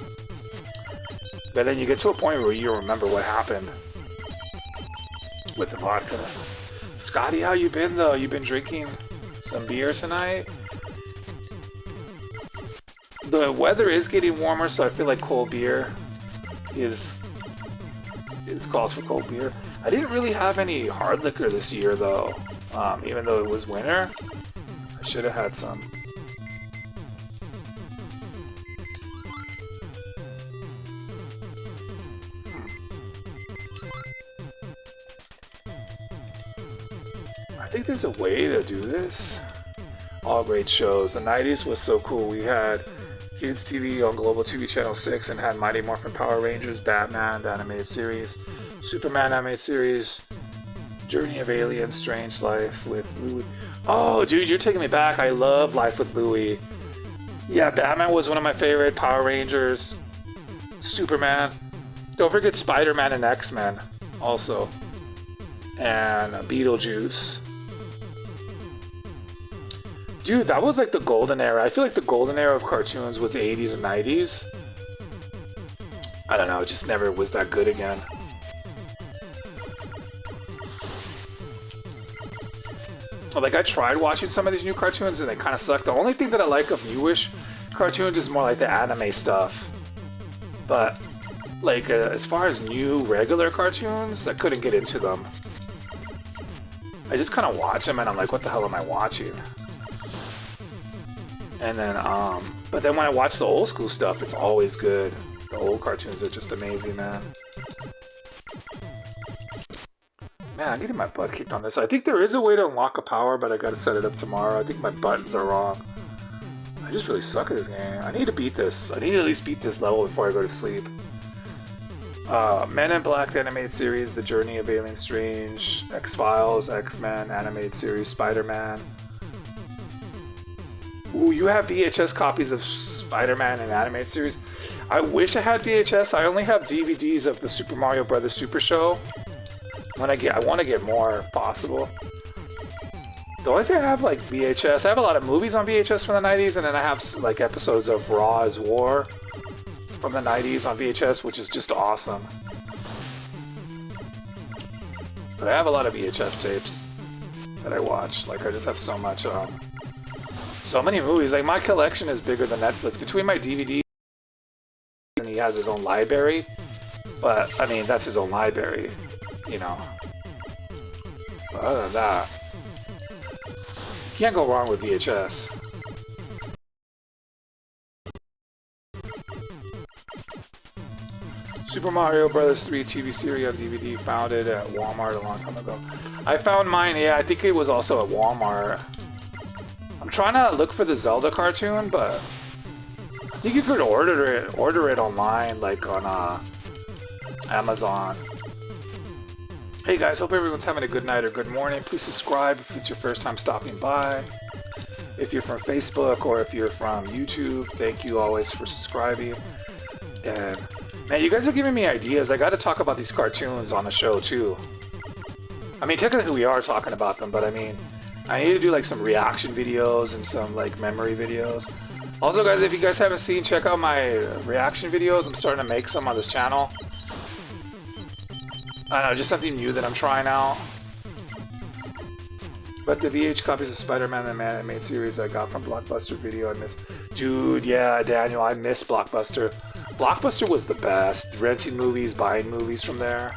But then you get to a point where you remember what happened with the vodka. Scotty, how you been though? You been drinking some beer tonight? The weather is getting warmer, so I feel like cold beer is calls for cold beer. I didn't really have any hard liquor this year though, even though it was winter. I should have had some. I think there's a way to do this. All great shows. The 90s was so cool. We had Kids TV on Global TV Channel 6 and had Mighty Morphin Power Rangers, Batman, the animated series, Superman animated series, Journey of Alien, Strange Life with Louie. Oh, dude, you're taking me back. I love Life with Louie. Yeah, Batman was one of my favorite. Power Rangers, Superman. Don't forget Spider-Man and X-Men also. And Beetlejuice. Dude, that was like the golden era. I feel like the golden era of cartoons was the 80s and 90s. I don't know, it just never was that good again. Like, I tried watching some of these new cartoons and they kind of suck. The only thing that I like of newish cartoons is more like the anime stuff. But, like, as far as new regular cartoons, I couldn't get into them. I just kind of watch them and I'm like, what the hell am I watching? And then, but then when I watch the old school stuff, it's always good. The old cartoons are just amazing, man. Man, I'm getting my butt kicked on this. I think there is a way to unlock a power, but I gotta set it up tomorrow. I think my buttons are wrong. I just really suck at this game. I need to beat this. I need to at least beat this level before I go to sleep. Men in Black animated series, The Journey of Alien Strange, X-Files, X-Men animated series, Spider-Man. Ooh, you have VHS copies of Spider-Man and animated series. I wish I had VHS. I only have DVDs of the Super Mario Brothers Super Show. I want to get more if possible. The only thing I have like VHS, I have a lot of movies on VHS from the 90s, and then I have like episodes of Raw is War from the 90s on VHS, which is just awesome. But I have a lot of VHS tapes that I watch. Like, I just have so much, so many movies. Like, my collection is bigger than Netflix. Between my DVDs, and he has his own library. But, I mean, that's his own library, you know. But other than that, you can't go wrong with VHS. Super Mario Brothers 3 TV series on DVD, found it at Walmart a long time ago. I found mine, yeah, I think it was also at Walmart. I'm trying to look for the Zelda cartoon, but I think you could order it online, like on Amazon. Hey guys, hope everyone's having a good night or good morning. Please subscribe if it's your first time stopping by. If you're from Facebook or if you're from YouTube, thank you always for subscribing. And man, you guys are giving me ideas. I got to talk about these cartoons on the show too. I mean, technically we are talking about them, but I mean, I need to do like some reaction videos and some like memory videos. Also guys, if you guys haven't seen, check out my reaction videos. I'm starting to make some on this channel. I don't know, just something new that I'm trying out. But the VH copies of Spider-Man and the Man Animated series I got from Blockbuster Video, I miss. Dude, yeah, Daniel, I miss Blockbuster. Blockbuster was the best. Renting movies, buying movies from there.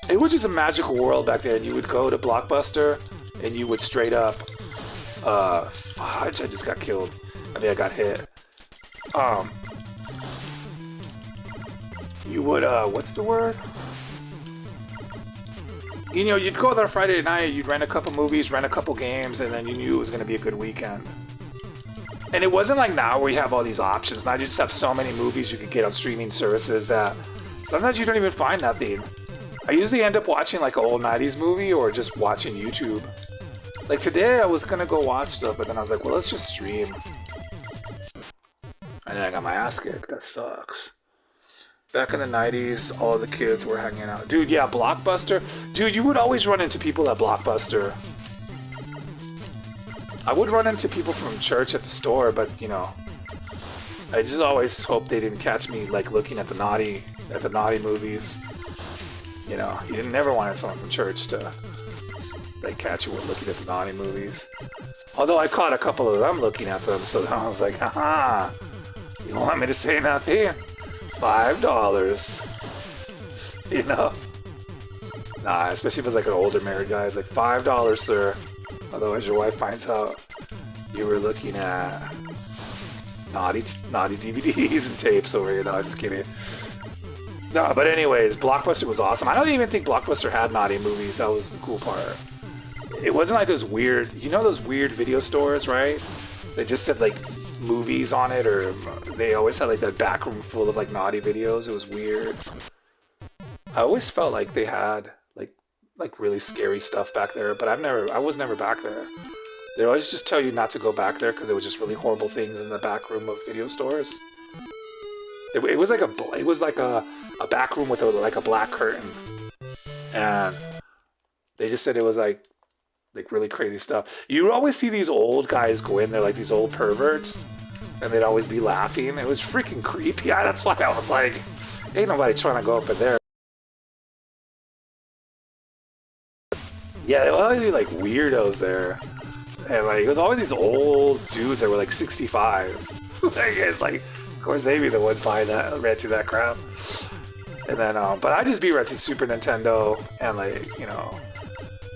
It was just a magical world back then. You would go to Blockbuster and you would straight up... fudge, I just got killed. I mean, I got hit. You would, what's the word? You know, you'd go there Friday night, you'd rent a couple movies, rent a couple games, and then you knew it was going to be a good weekend. And it wasn't like now where you have all these options. Now you just have so many movies you could get on streaming services that sometimes you don't even find nothing. I usually end up watching like an old 90s movie or just watching YouTube. Like today I was going to go watch stuff, but then I was like, well, let's just stream. And then I got my ass kicked. That sucks. Back in the 90s, all the kids were hanging out. Dude, yeah, Blockbuster. Dude, you would always run into people at Blockbuster. I would run into people from church at the store, but, you know, I just always hope they didn't catch me, like, looking at the naughty movies. You know, you didn't never want someone from church to, like, catch you looking at the naughty movies. Although I caught a couple of them looking at them, so I was like, haha, you want me to say nothing? $5, you know? Nah, especially if it's like an older married guy. It's like, $5, sir. Otherwise your wife finds out you were looking at naughty DVDs and tapes over here. No, I'm just kidding. No, but anyways, Blockbuster was awesome. I don't even think Blockbuster had naughty movies. That was the cool part. It wasn't like those weird, you know those weird video stores, right? They just said like movies on it, or they always had like that back room full of like naughty videos. It was weird. I always felt like they had like really scary stuff back there, but I was never back there. They always just tell you not to go back there because it was just really horrible things in the back room of video stores. It was like a back room with like a black curtain, and they just said it was like really crazy stuff. You would always see these old guys go in there, like these old perverts, and they'd always be laughing. It was freaking creepy. Yeah, that's why I was like, ain't nobody trying to go up in there. Yeah, there would always be like weirdos there, and like it was always these old dudes that were like 65. Like, it's like, of course they'd be the ones buying that, renting that crap. And then, but I'd just be renting Super Nintendo, and like, you know,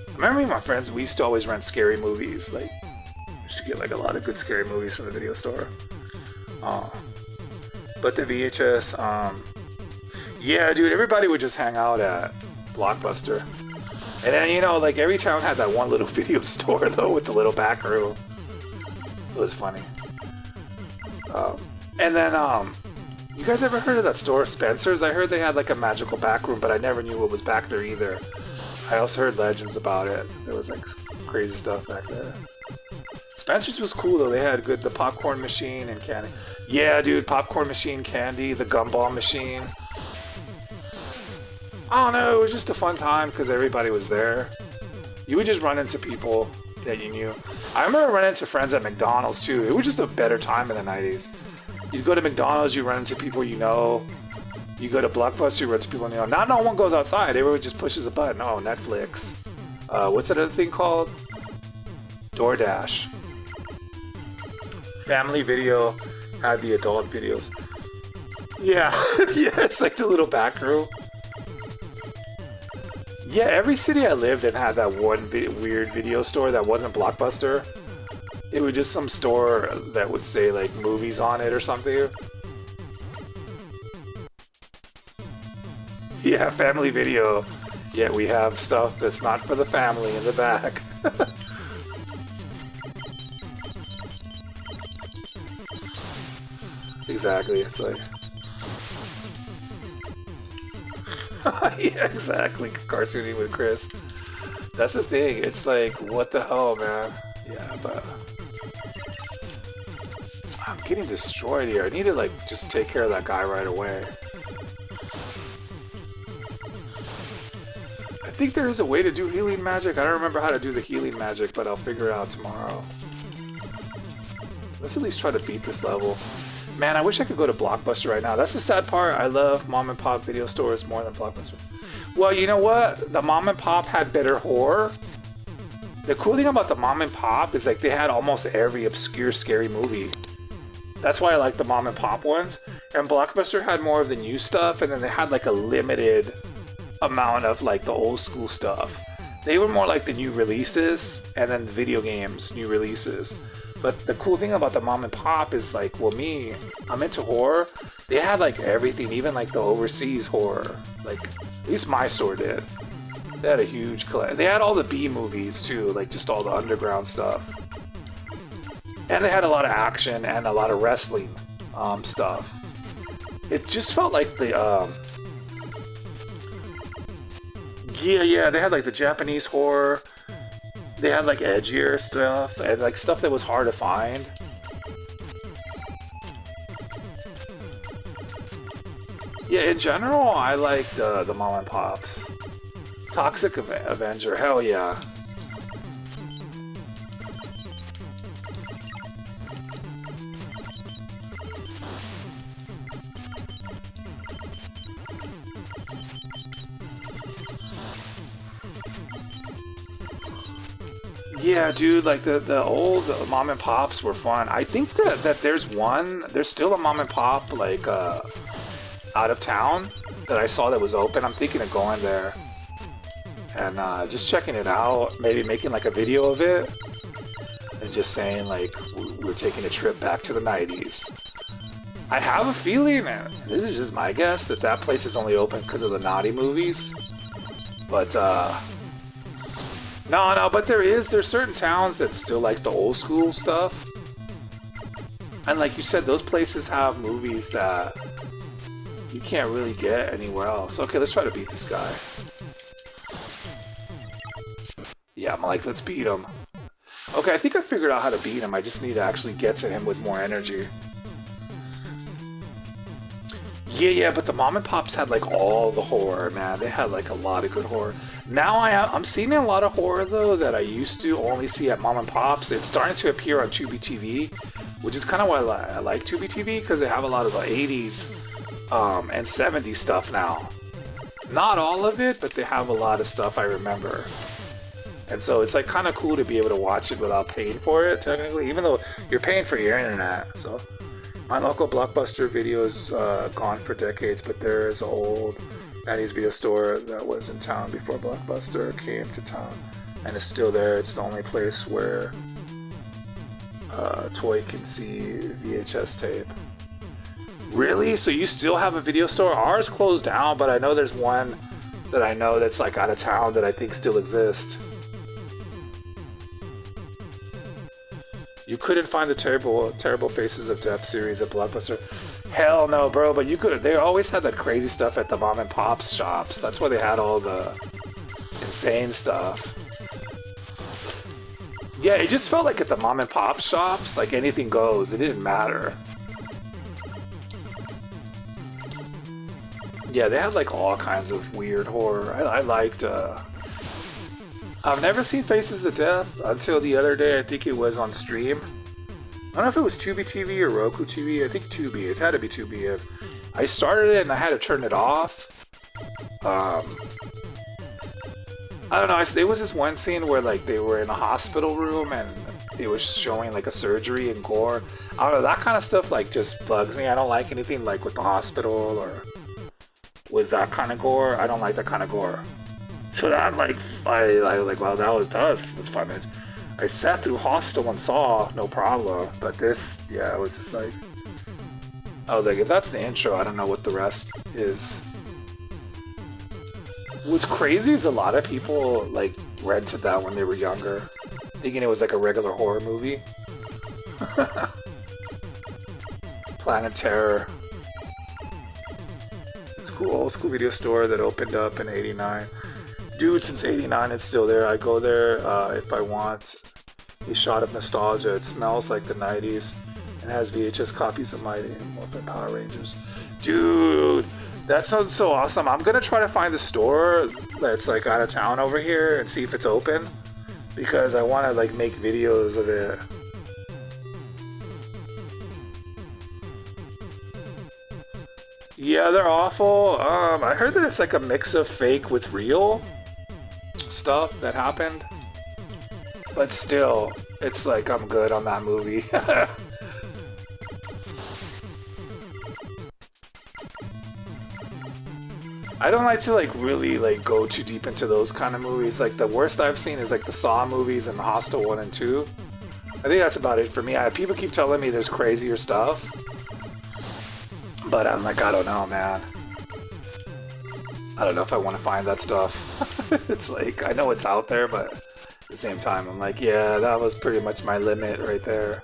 I remember me and my friends, we used to always rent scary movies. Like, we used to get like a lot of good scary movies from the video store. But the VHS, yeah, dude, everybody would just hang out at Blockbuster. And then, you know, like every town had that one little video store though with the little back room. It was funny. And then, you guys ever heard of that store, Spencer's? I heard they had like a magical back room, but I never knew what was back there either. I also heard legends about it. There was like crazy stuff back there. Spencer's was cool though. They had the popcorn machine and candy. Yeah, dude, popcorn machine, candy, the gumball machine. I don't know, it was just a fun time because everybody was there. You would just run into people that you knew. I remember running into friends at McDonald's too. It was just a better time in the 90s. You'd go to McDonald's, you run into people you know. You go to Blockbuster, you run into people you know. Not no one goes outside, everyone just pushes a button. Oh, Netflix. What's that other thing called? DoorDash. Family Video had the adult videos. Yeah, yeah, it's like the little back room. Yeah, every city I lived in had that one weird video store that wasn't Blockbuster. It was just some store that would say like movies on it or something. Yeah, Family Video. Yeah, we have stuff that's not for the family in the back. Exactly, it's like... yeah, exactly. Cartooning with Chris. That's the thing. It's like, what the hell, man? Yeah, but I'm getting destroyed here. I need to like just take care of that guy right away. I think there is a way to do healing magic. I don't remember how to do the healing magic, but I'll figure it out tomorrow. Let's at least try to beat this level. Man, I wish I could go to Blockbuster right now. That's the sad part. I love mom and pop video stores more than Blockbuster. Well, you know what? The mom and pop had better horror. The cool thing about the mom and pop is like they had almost every obscure scary movie. That's why I like the mom and pop ones. And Blockbuster had more of the new stuff, and then they had like a limited amount of like the old school stuff. They were more like the new releases, and then the video games, new releases. But the cool thing about the mom and pop is like, well, I'm into horror. They had like everything, even like the overseas horror. Like, at least my store did. They had a huge collection. They had all the B movies too, like just all the underground stuff. And they had a lot of action and a lot of wrestling stuff. It just felt like the yeah, they had like the Japanese horror. They had like edgier stuff and like stuff that was hard to find. Yeah, in general, I liked the mom and pops. Toxic Avenger, hell yeah. Yeah, dude, like the old mom and pops were fun. I think that there's still a mom and pop like out of town that I saw that was open. I'm thinking of going there and just checking it out, maybe making like a video of it and just saying like we're taking a trip back to the 90s. I have a feeling, and this is just my guess, that place is only open because of the naughty movies. But no, but there's certain towns that still like the old school stuff. And like you said, those places have movies that you can't really get anywhere else. Okay, let's try to beat this guy. Yeah, I'm like, let's beat him. Okay, I think I figured out how to beat him. I just need to actually get to him with more energy. Yeah, but the mom and pops had like all the horror, man. They had like a lot of good horror. Now I'm seeing a lot of horror though that I used to only see at mom and pops. It's starting to appear on Tubi TV, which is kind of why I like Tubi TV, because they have a lot of the 80s and 70s stuff now. Not all of it, but they have a lot of stuff I remember. And so it's like kind of cool to be able to watch it without paying for it, technically, even though you're paying for your internet. So my local Blockbuster video is gone for decades, but there is an old 90s video store that was in town before Blockbuster came to town, and it's still there. It's the only place where Toy can see VHS tape. Really? So you still have a video store? Ours closed down, but I know there's one that I know that's like out of town that I think still exists. You couldn't find the terrible Faces of Death series at Blockbuster. Hell no, bro, but you could. They always had that crazy stuff at the mom and pop shops. That's where they had all the insane stuff. Yeah, it just felt like at the mom and pop shops, like anything goes. It didn't matter. Yeah, they had like all kinds of weird horror. I liked I've never seen Faces of Death until the other day. I think it was on stream. I don't know if it was Tubi TV or Roku TV. I think Tubi. It had to be Tubi. I started it and I had to turn it off. I don't know. There was this one scene where like they were in a hospital room and they were showing like a surgery and gore. I don't know. That kind of stuff like just bugs me. I don't like anything like with the hospital or with that kind of gore. I don't like that kind of gore. So that like I like, wow, that was 5 minutes. I sat through Hostel and Saw, no problem. But this, yeah, it was just like, I was like, if that's the intro, I don't know what the rest is. What's crazy is a lot of people like rented that when they were younger, thinking it was like a regular horror movie. Planet Terror. It's cool, old school video store that opened up in '89. Dude, since '89 it's still there. I go there if I want a shot of nostalgia. It smells like the 90s and has VHS copies of Mighty Morphin Power Rangers. Dude, that sounds so awesome. I'm gonna try to find the store that's like out of town over here and see if it's open, because I want to like make videos of it. Yeah, they're awful. I heard that it's like a mix of fake with real stuff that happened. But still, it's like I'm good on that movie. I don't like to like really like go too deep into those kind of movies. Like the worst I've seen is like the Saw movies and the Hostel 1 and 2. I think that's about it for me. People keep telling me there's crazier stuff. But I'm like, I don't know, man. I don't know if I want to find that stuff. It's like, I know it's out there, but at the same time, I'm like, yeah, that was pretty much my limit right there.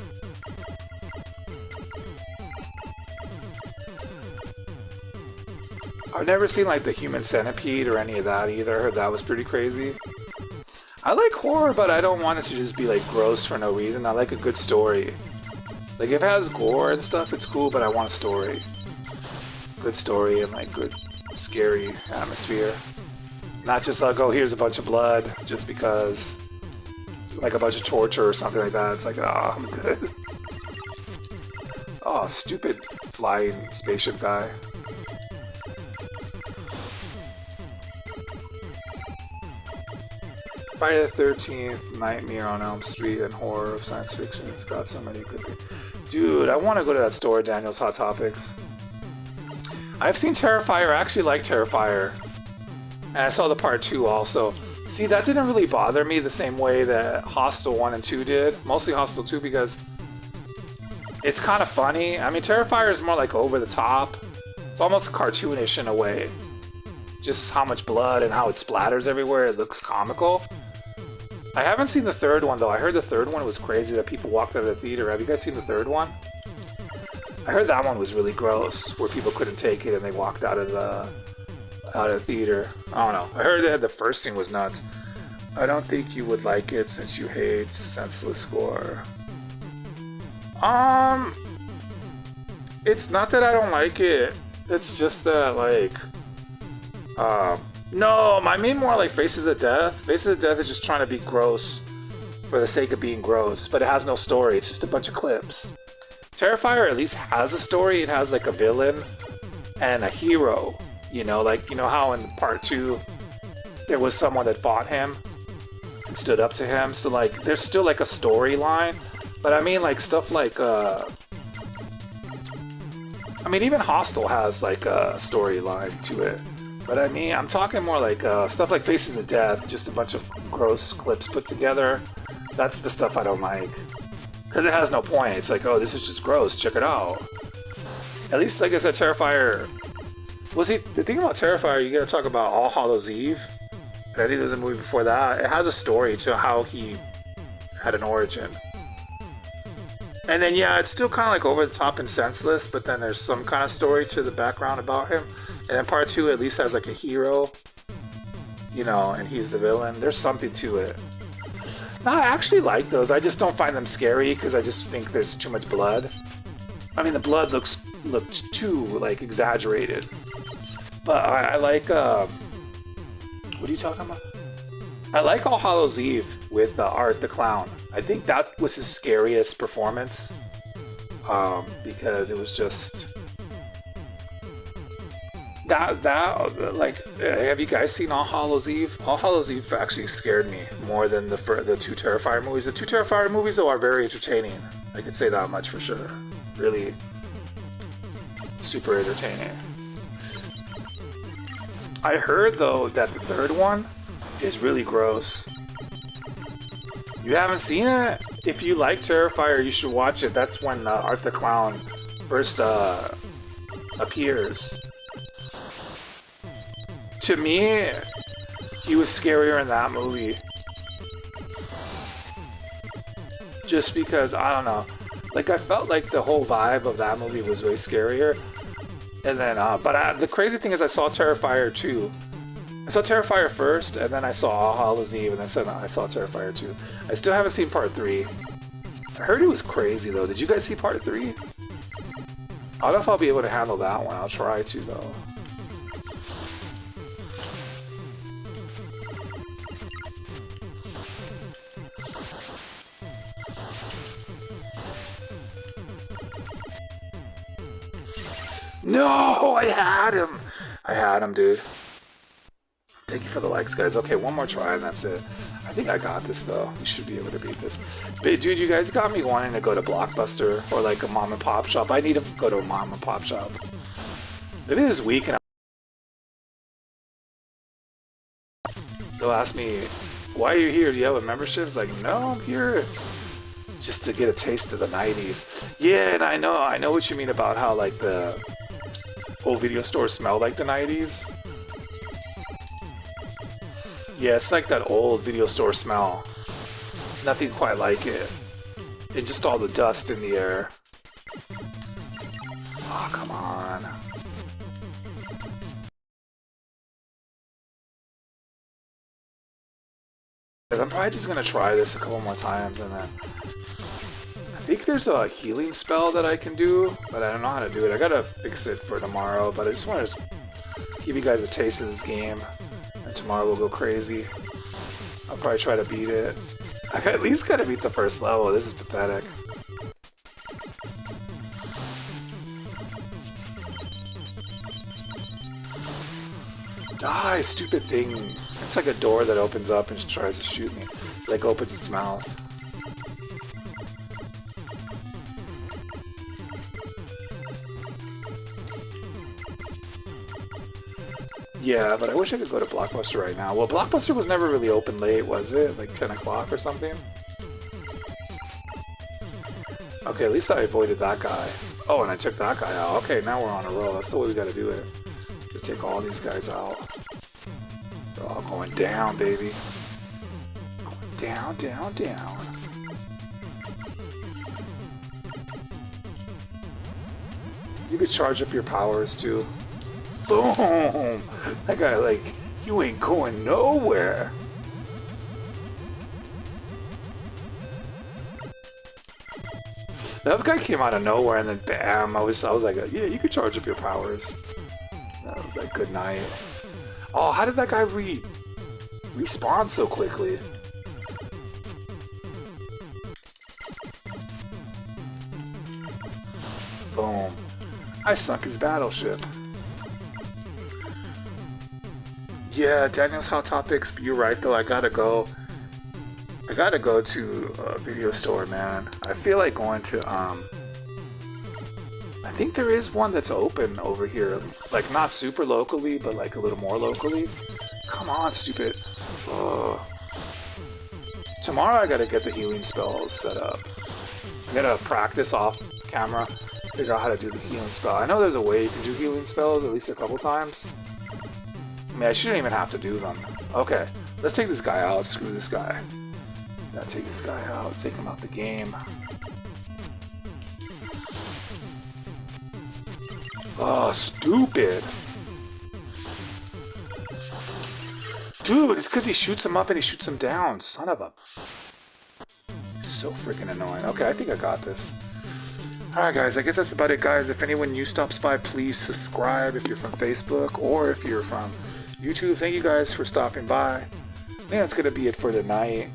I've never seen like the Human Centipede or any of that either. I heard that was pretty crazy. I like horror, but I don't want it to just be like gross for no reason. I like a good story. Like if it has gore and stuff, it's cool, but I want a story. Good story and like good scary atmosphere. Not just like, oh, here's a bunch of blood just because, like a bunch of torture or something like that. It's like, oh, I'm good. Oh, stupid flying spaceship guy. Friday the 13th, Nightmare on Elm Street, and horror of science fiction. It's got so many good things. Dude, I want to go to that store, Daniel's Hot Topics. I've seen Terrifier. I actually like Terrifier. And I saw the part 2 also. See, that didn't really bother me the same way that Hostel 1 and 2 did. Mostly Hostel 2 because it's kind of funny. I mean, Terrifier is more like over the top. It's almost cartoonish in a way. Just how much blood and how it splatters everywhere. It looks comical. I haven't seen the third one though. I heard the third one was crazy that people walked out of the theater. Have you guys seen the third one? I heard that one was really gross, where people couldn't take it and they walked out of the theater. I don't know. I heard that the first scene was nuts. I don't think you would like it since you hate senseless gore. It's not that I don't like it. It's just that like, no, I mean more like Faces of Death. Faces of Death is just trying to be gross for the sake of being gross, but it has no story. It's just a bunch of clips. Terrifier at least has a story. It has like a villain and a hero. You know, like, you know how in part 2 there was someone that fought him and stood up to him. So like, there's still like a storyline. But I mean like stuff like, I mean even Hostel has like a storyline to it. But I mean, I'm talking more like stuff like Faces of Death, just a bunch of gross clips put together. That's the stuff I don't like. Because it has no point. It's like, oh, this is just gross, check it out. At least, like I said, Terrifier... Well, see, the thing about Terrifier, you gotta talk about All Hallows Eve. And I think there's a movie before that. It has a story to how he had an origin. And then, yeah, it's still kind of like over the top and senseless, but then there's some kind of story to the background about him. And then part 2 at least has like a hero, you know, and he's the villain. There's something to it. No, I actually like those. I just don't find them scary because I just think there's too much blood. I mean, the blood looks too, like, exaggerated. But I like, what are you talking about? I like All Hallows Eve with Art the Clown. I think that was his scariest performance. Because it was just... That like, have you guys seen All Hallows Eve? All Hallows Eve actually scared me more than the 2 Terrifier movies. The 2 Terrifier movies, though, are very entertaining. I could say that much for sure. Really super entertaining. I heard, though, that the 3rd one is really gross. You haven't seen it? If you like Terrifier, you should watch it. That's when Art the Clown first appears. To me, he was scarier in that movie. Just because, I don't know. Like, I felt like the whole vibe of that movie was way scarier. And then, the crazy thing is I saw Terrifier 2. I saw Terrifier first, and then I saw All Hallows Eve, and then I saw Terrifier 2. I still haven't seen part 3. I heard it was crazy, though. Did you guys see part 3? I don't know if I'll be able to handle that one. I'll try to, though. No, No, I had him. I had him, dude. Thank you for the likes, guys. Okay, one more try and that's it. I think I got this, though. We should be able to beat this. But, dude, you guys got me wanting to go to Blockbuster or, like, a mom-and-pop shop. I need to go to a mom-and-pop shop. Maybe this week, and they'll ask me, why are you here? Do you have a membership? It's like, no, I'm here just to get a taste of the 90s. Yeah, and I know what you mean about how, like, the old video stores smell like the 90s. Yeah, it's like that old video store smell. Nothing quite like it. And just all the dust in the air. Oh, come on. I'm probably just gonna try this a couple more times and then... I think there's a healing spell that I can do, but I don't know how to do it. I gotta fix it for tomorrow, but I just want to give you guys a taste of this game. And tomorrow we'll go crazy. I'll probably try to beat it. I at least gotta beat the first level. This is pathetic. Die, stupid thing. It's like a door that opens up and just tries to shoot me. Like opens its mouth. Yeah, but I wish I could go to Blockbuster right now. Well, Blockbuster was never really open late, was it? Like 10 o'clock or something? Okay, at least I avoided that guy. Oh, and I took that guy out. Okay, now we're on a roll. That's the way we gotta do it. To take all these guys out. They're all going down, baby. Going down, down, down. You could charge up your powers, too. Boom! That guy, like, you ain't going nowhere. That guy came out of nowhere and then bam, I was like, yeah, you could charge up your powers. That was like, good night. Oh, how did that guy respawn so quickly? Boom. I sunk his battleship. Yeah, Daniel's Hot Topics, you're right though, I gotta go to a video store, man. I feel like going to, I think there is one that's open over here. Like, not super locally, but like a little more locally. Come on, stupid. Ugh. Tomorrow I gotta get the healing spells set up. I gotta practice off camera, figure out how to do the healing spell. I know there's a way you can do healing spells at least a couple times. I mean, I shouldn't even have to do them. Okay, let's take this guy out. Screw this guy. Gotta take this guy out. Take him out the game. Oh, stupid. Dude, it's because he shoots him up and he shoots him down. Son of a... So freaking annoying. Okay, I think I got this. Alright guys, I guess that's about it, guys. If anyone new stops by, please subscribe if you're from Facebook or if you're from YouTube. Thank you guys for stopping by. I think that's going to be it for tonight.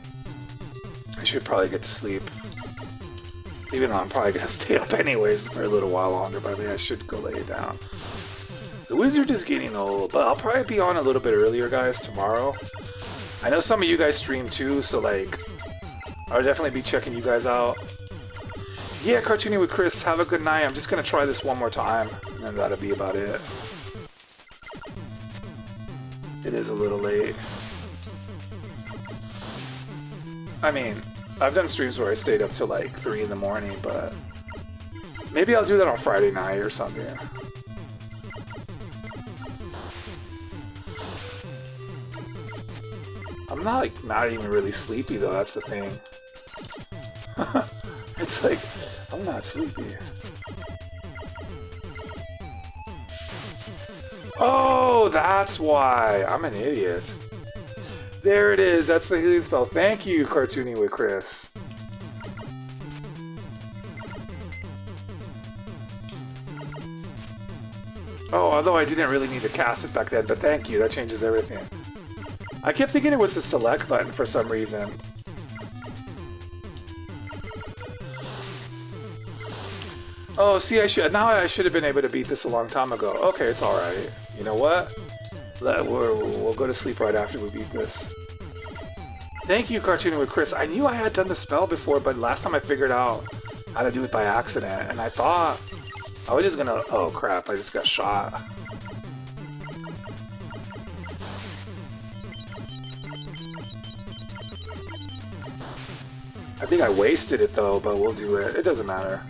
I should probably get to sleep. Even though I'm probably going to stay up anyways for a little while longer, but I mean, I should go lay it down. The Wizard is getting old, but I'll probably be on a little bit earlier, guys, tomorrow. I know some of you guys stream too, so like, I'll definitely be checking you guys out. Yeah, Cartooning with Chris, have a good night. I'm just going to try this one more time, and then that'll be about it. It is a little late. I mean, I've done streams where I stayed up till like 3 in the morning, but maybe I'll do that on Friday night or something. I'm not even really sleepy though, that's the thing. It's like, I'm not sleepy. Oh, that's why. I'm an idiot. There it is. That's the healing spell. Thank you, Cartooning with Chris. Oh, although I didn't really need to cast it back then, but thank you. That changes everything. I kept thinking it was the select button for some reason. Oh, see, I should have been able to beat this a long time ago. Okay, it's all right. You know what? We'll go to sleep right after we beat this. Thank you, Cartooning with Chris. I knew I had done the spell before, but last time I figured out how to do it by accident, and I thought I was just gonna... Oh, crap, I just got shot. I think I wasted it, though, but we'll do it. It doesn't matter.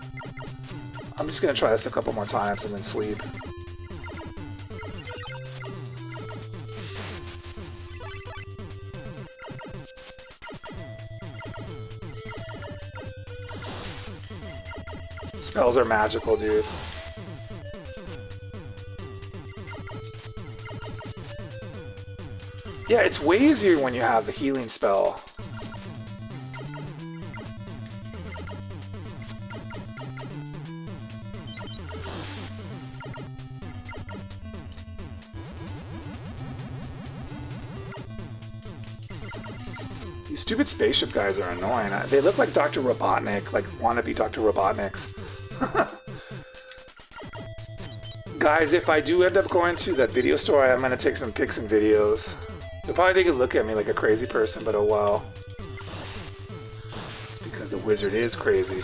I'm just gonna try this a couple more times and then sleep. Spells are magical, dude. Yeah, it's way easier when you have the healing spell. These stupid spaceship guys are annoying. They look like Dr. Robotnik, like wannabe Dr. Robotniks. Guys, if I do end up going to that video store, I'm gonna take some pics and videos. They'll probably think look at me like a crazy person, but oh well. It's because the wizard is crazy.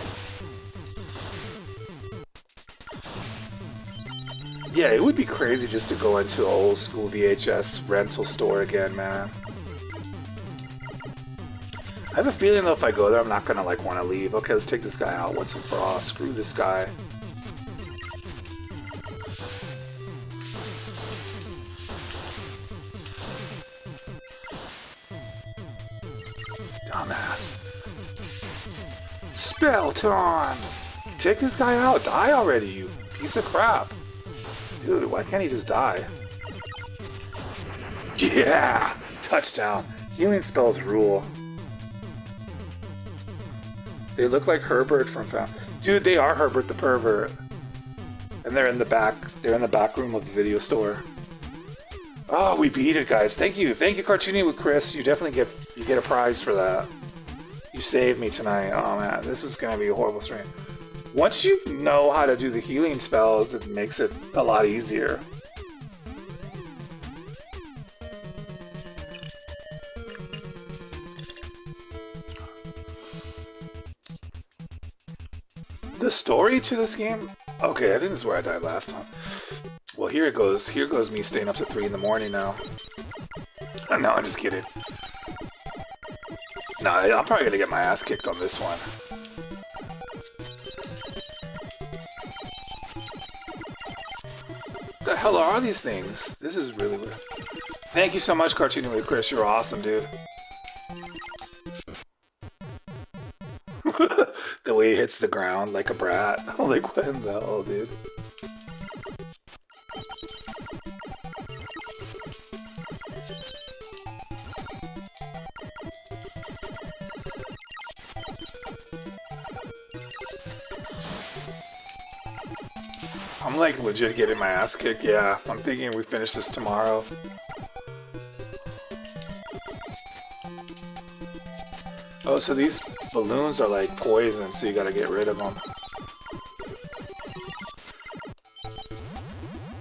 Yeah, it would be crazy just to go into an old school VHS rental store again, man. I have a feeling though if I go there, I'm not gonna like want to leave. Okay, let's take this guy out once and for all. Screw this guy. Dumbass. Spell time! Take this guy out. Die already, you piece of crap. Dude, why can't he just die? Yeah! Touchdown. Healing spells rule. They look like Herbert from Dude, they are Herbert the pervert. And they're in the back room of the video store. Oh, we beat it, guys. Thank you. Thank you, Cartooning with Chris. You definitely get a prize for that. You saved me tonight. Oh man, this is gonna be a horrible stream. Once you know how to do the healing spells, it makes it a lot easier. The story to this game? Okay, I think this is where I died last time. Well, here it goes. Here goes me staying up to 3 in the morning now. No, I'm just kidding. No, I'm probably gonna get my ass kicked on this one. The hell are these things? This is really weird. Thank you so much, Cartooning with Chris. You're awesome, dude. The way he hits the ground like a brat. Like, what in the hell, dude? I'm like legit getting my ass kicked. Yeah, I'm thinking we finish this tomorrow. Oh, so these balloons are like poison, so you gotta get rid of them.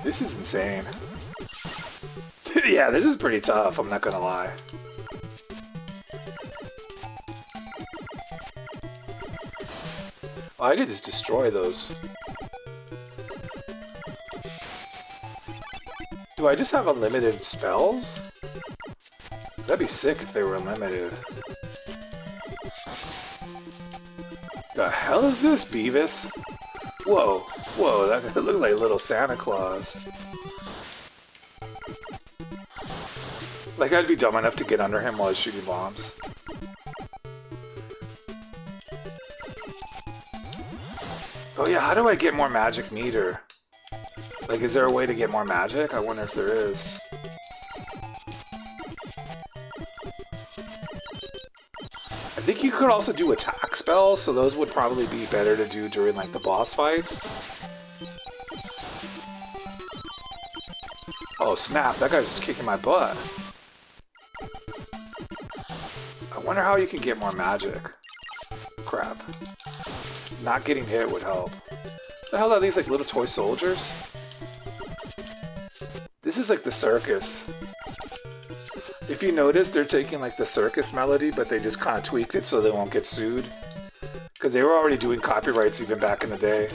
This is insane. Yeah, this is pretty tough, I'm not gonna lie. Oh, I could just destroy those. Do I just have unlimited spells? That'd be sick if they were unlimited. The hell is this, Beavis? Whoa, whoa, that looks like little Santa Claus. Like, I'd be dumb enough to get under him while he's shooting bombs. Oh yeah, how do I get more magic meter? Like, is there a way to get more magic? I wonder if there is. I think you could also do attack spells, so those would probably be better to do during, like, the boss fights. Oh, snap, that guy's just kicking my butt. I wonder how you can get more magic. Crap. Not getting hit would help. The hell are these, like, little toy soldiers? This is like the circus. If you notice, they're taking like the circus melody, but they just kind of tweaked it so they won't get sued. Because they were already doing copyrights even back in the day.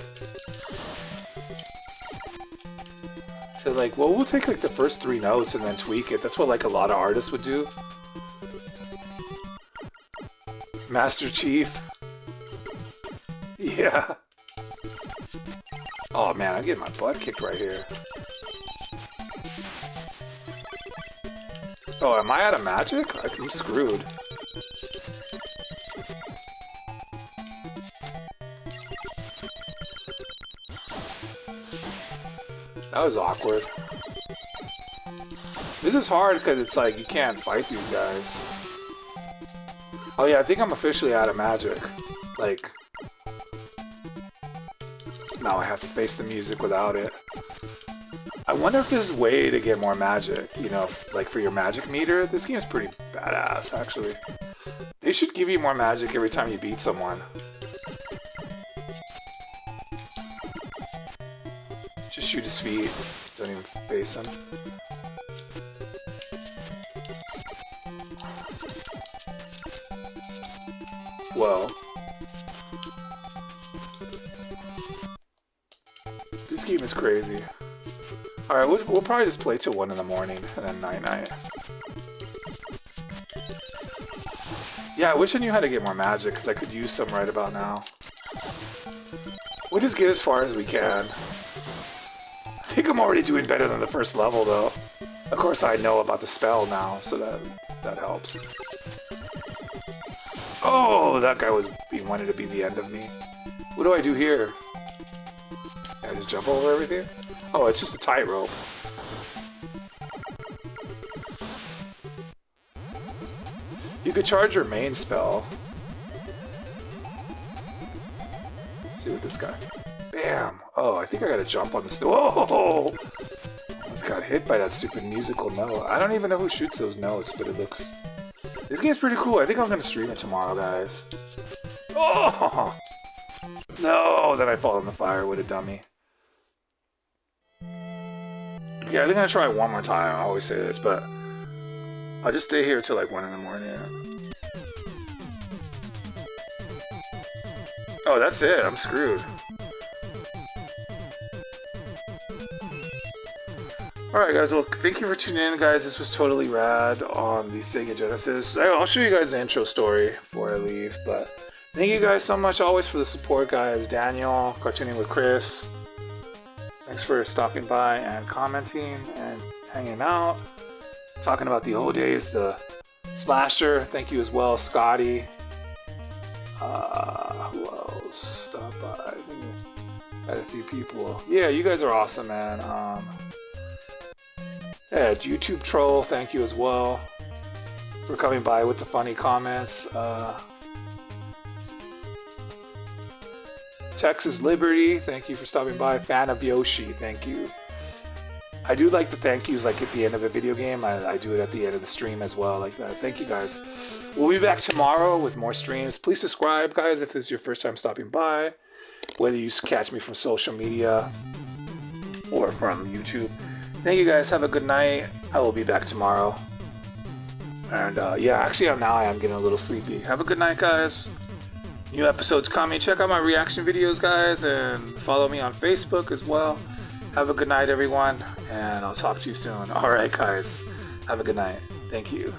So like, well, we'll take like the first 3 notes and then tweak it. That's what like a lot of artists would do. Master Chief. Yeah. Oh man, I'm getting my butt kicked right here. Oh, am I out of magic? I'm screwed. That was awkward. This is hard because it's like you can't fight these guys. Oh yeah, I think I'm officially out of magic. Like, now I have to face the music without it. I wonder if there's a way to get more magic, you know, like for your magic meter. This game is pretty badass, actually. They should give you more magic every time you beat someone. Just shoot his feet. Don't even face him. Whoa. This game is crazy. Alright, we'll probably just play till 1 in the morning, and then night-night. Yeah, I wish I knew how to get more magic, because I could use some right about now. We'll just get as far as we can. I think I'm already doing better than the first level, though. Of course, I know about the spell now, so that helps. Oh, that guy wanted to be the end of me. What do I do here? Can I just jump over everything? Oh, it's just a tightrope. You could charge your main spell. Let's see what this guy. Bam! Oh, I think I gotta jump on this. Whoa! I just got hit by that stupid musical note. I don't even know who shoots those notes, but it looks. This game's pretty cool. I think I'm gonna stream it tomorrow, guys. Oh! No! Then I fall in the fire with a dummy. Yeah, I think I'm gonna try it one more time. I always say this, but I'll just stay here till like 1 in the morning. Oh, that's it. I'm screwed. Alright guys, well thank you for tuning in guys. This was totally rad on the Sega Genesis. I'll show you guys the intro story before I leave, but thank you guys so much always for the support guys. Daniel, Cartooning with Chris. Thanks for stopping by and commenting and hanging out. Talking about the old days, the Slasher, thank you as well, Scotty. Who else stopped by? I think I had a few people. Yeah, you guys are awesome, man. Yeah, YouTube Troll, thank you as well for coming by with the funny comments. Texas Liberty, thank you for stopping by. Fan of Yoshi, thank you. I do like the thank yous like at the end of a video game. I do it at the end of the stream as well, like that. Thank you guys. We'll be back tomorrow with more streams. Please subscribe, guys, if this is your first time stopping by. Whether you catch me from social media or from YouTube. Thank you guys. Have a good night. I will be back tomorrow. And yeah, actually now I am getting a little sleepy. Have a good night, guys. New episodes coming. Check out my reaction videos, guys, and follow me on Facebook as well. Have a good night, everyone, and I'll talk to you soon. All right, guys. Have a good night. Thank you.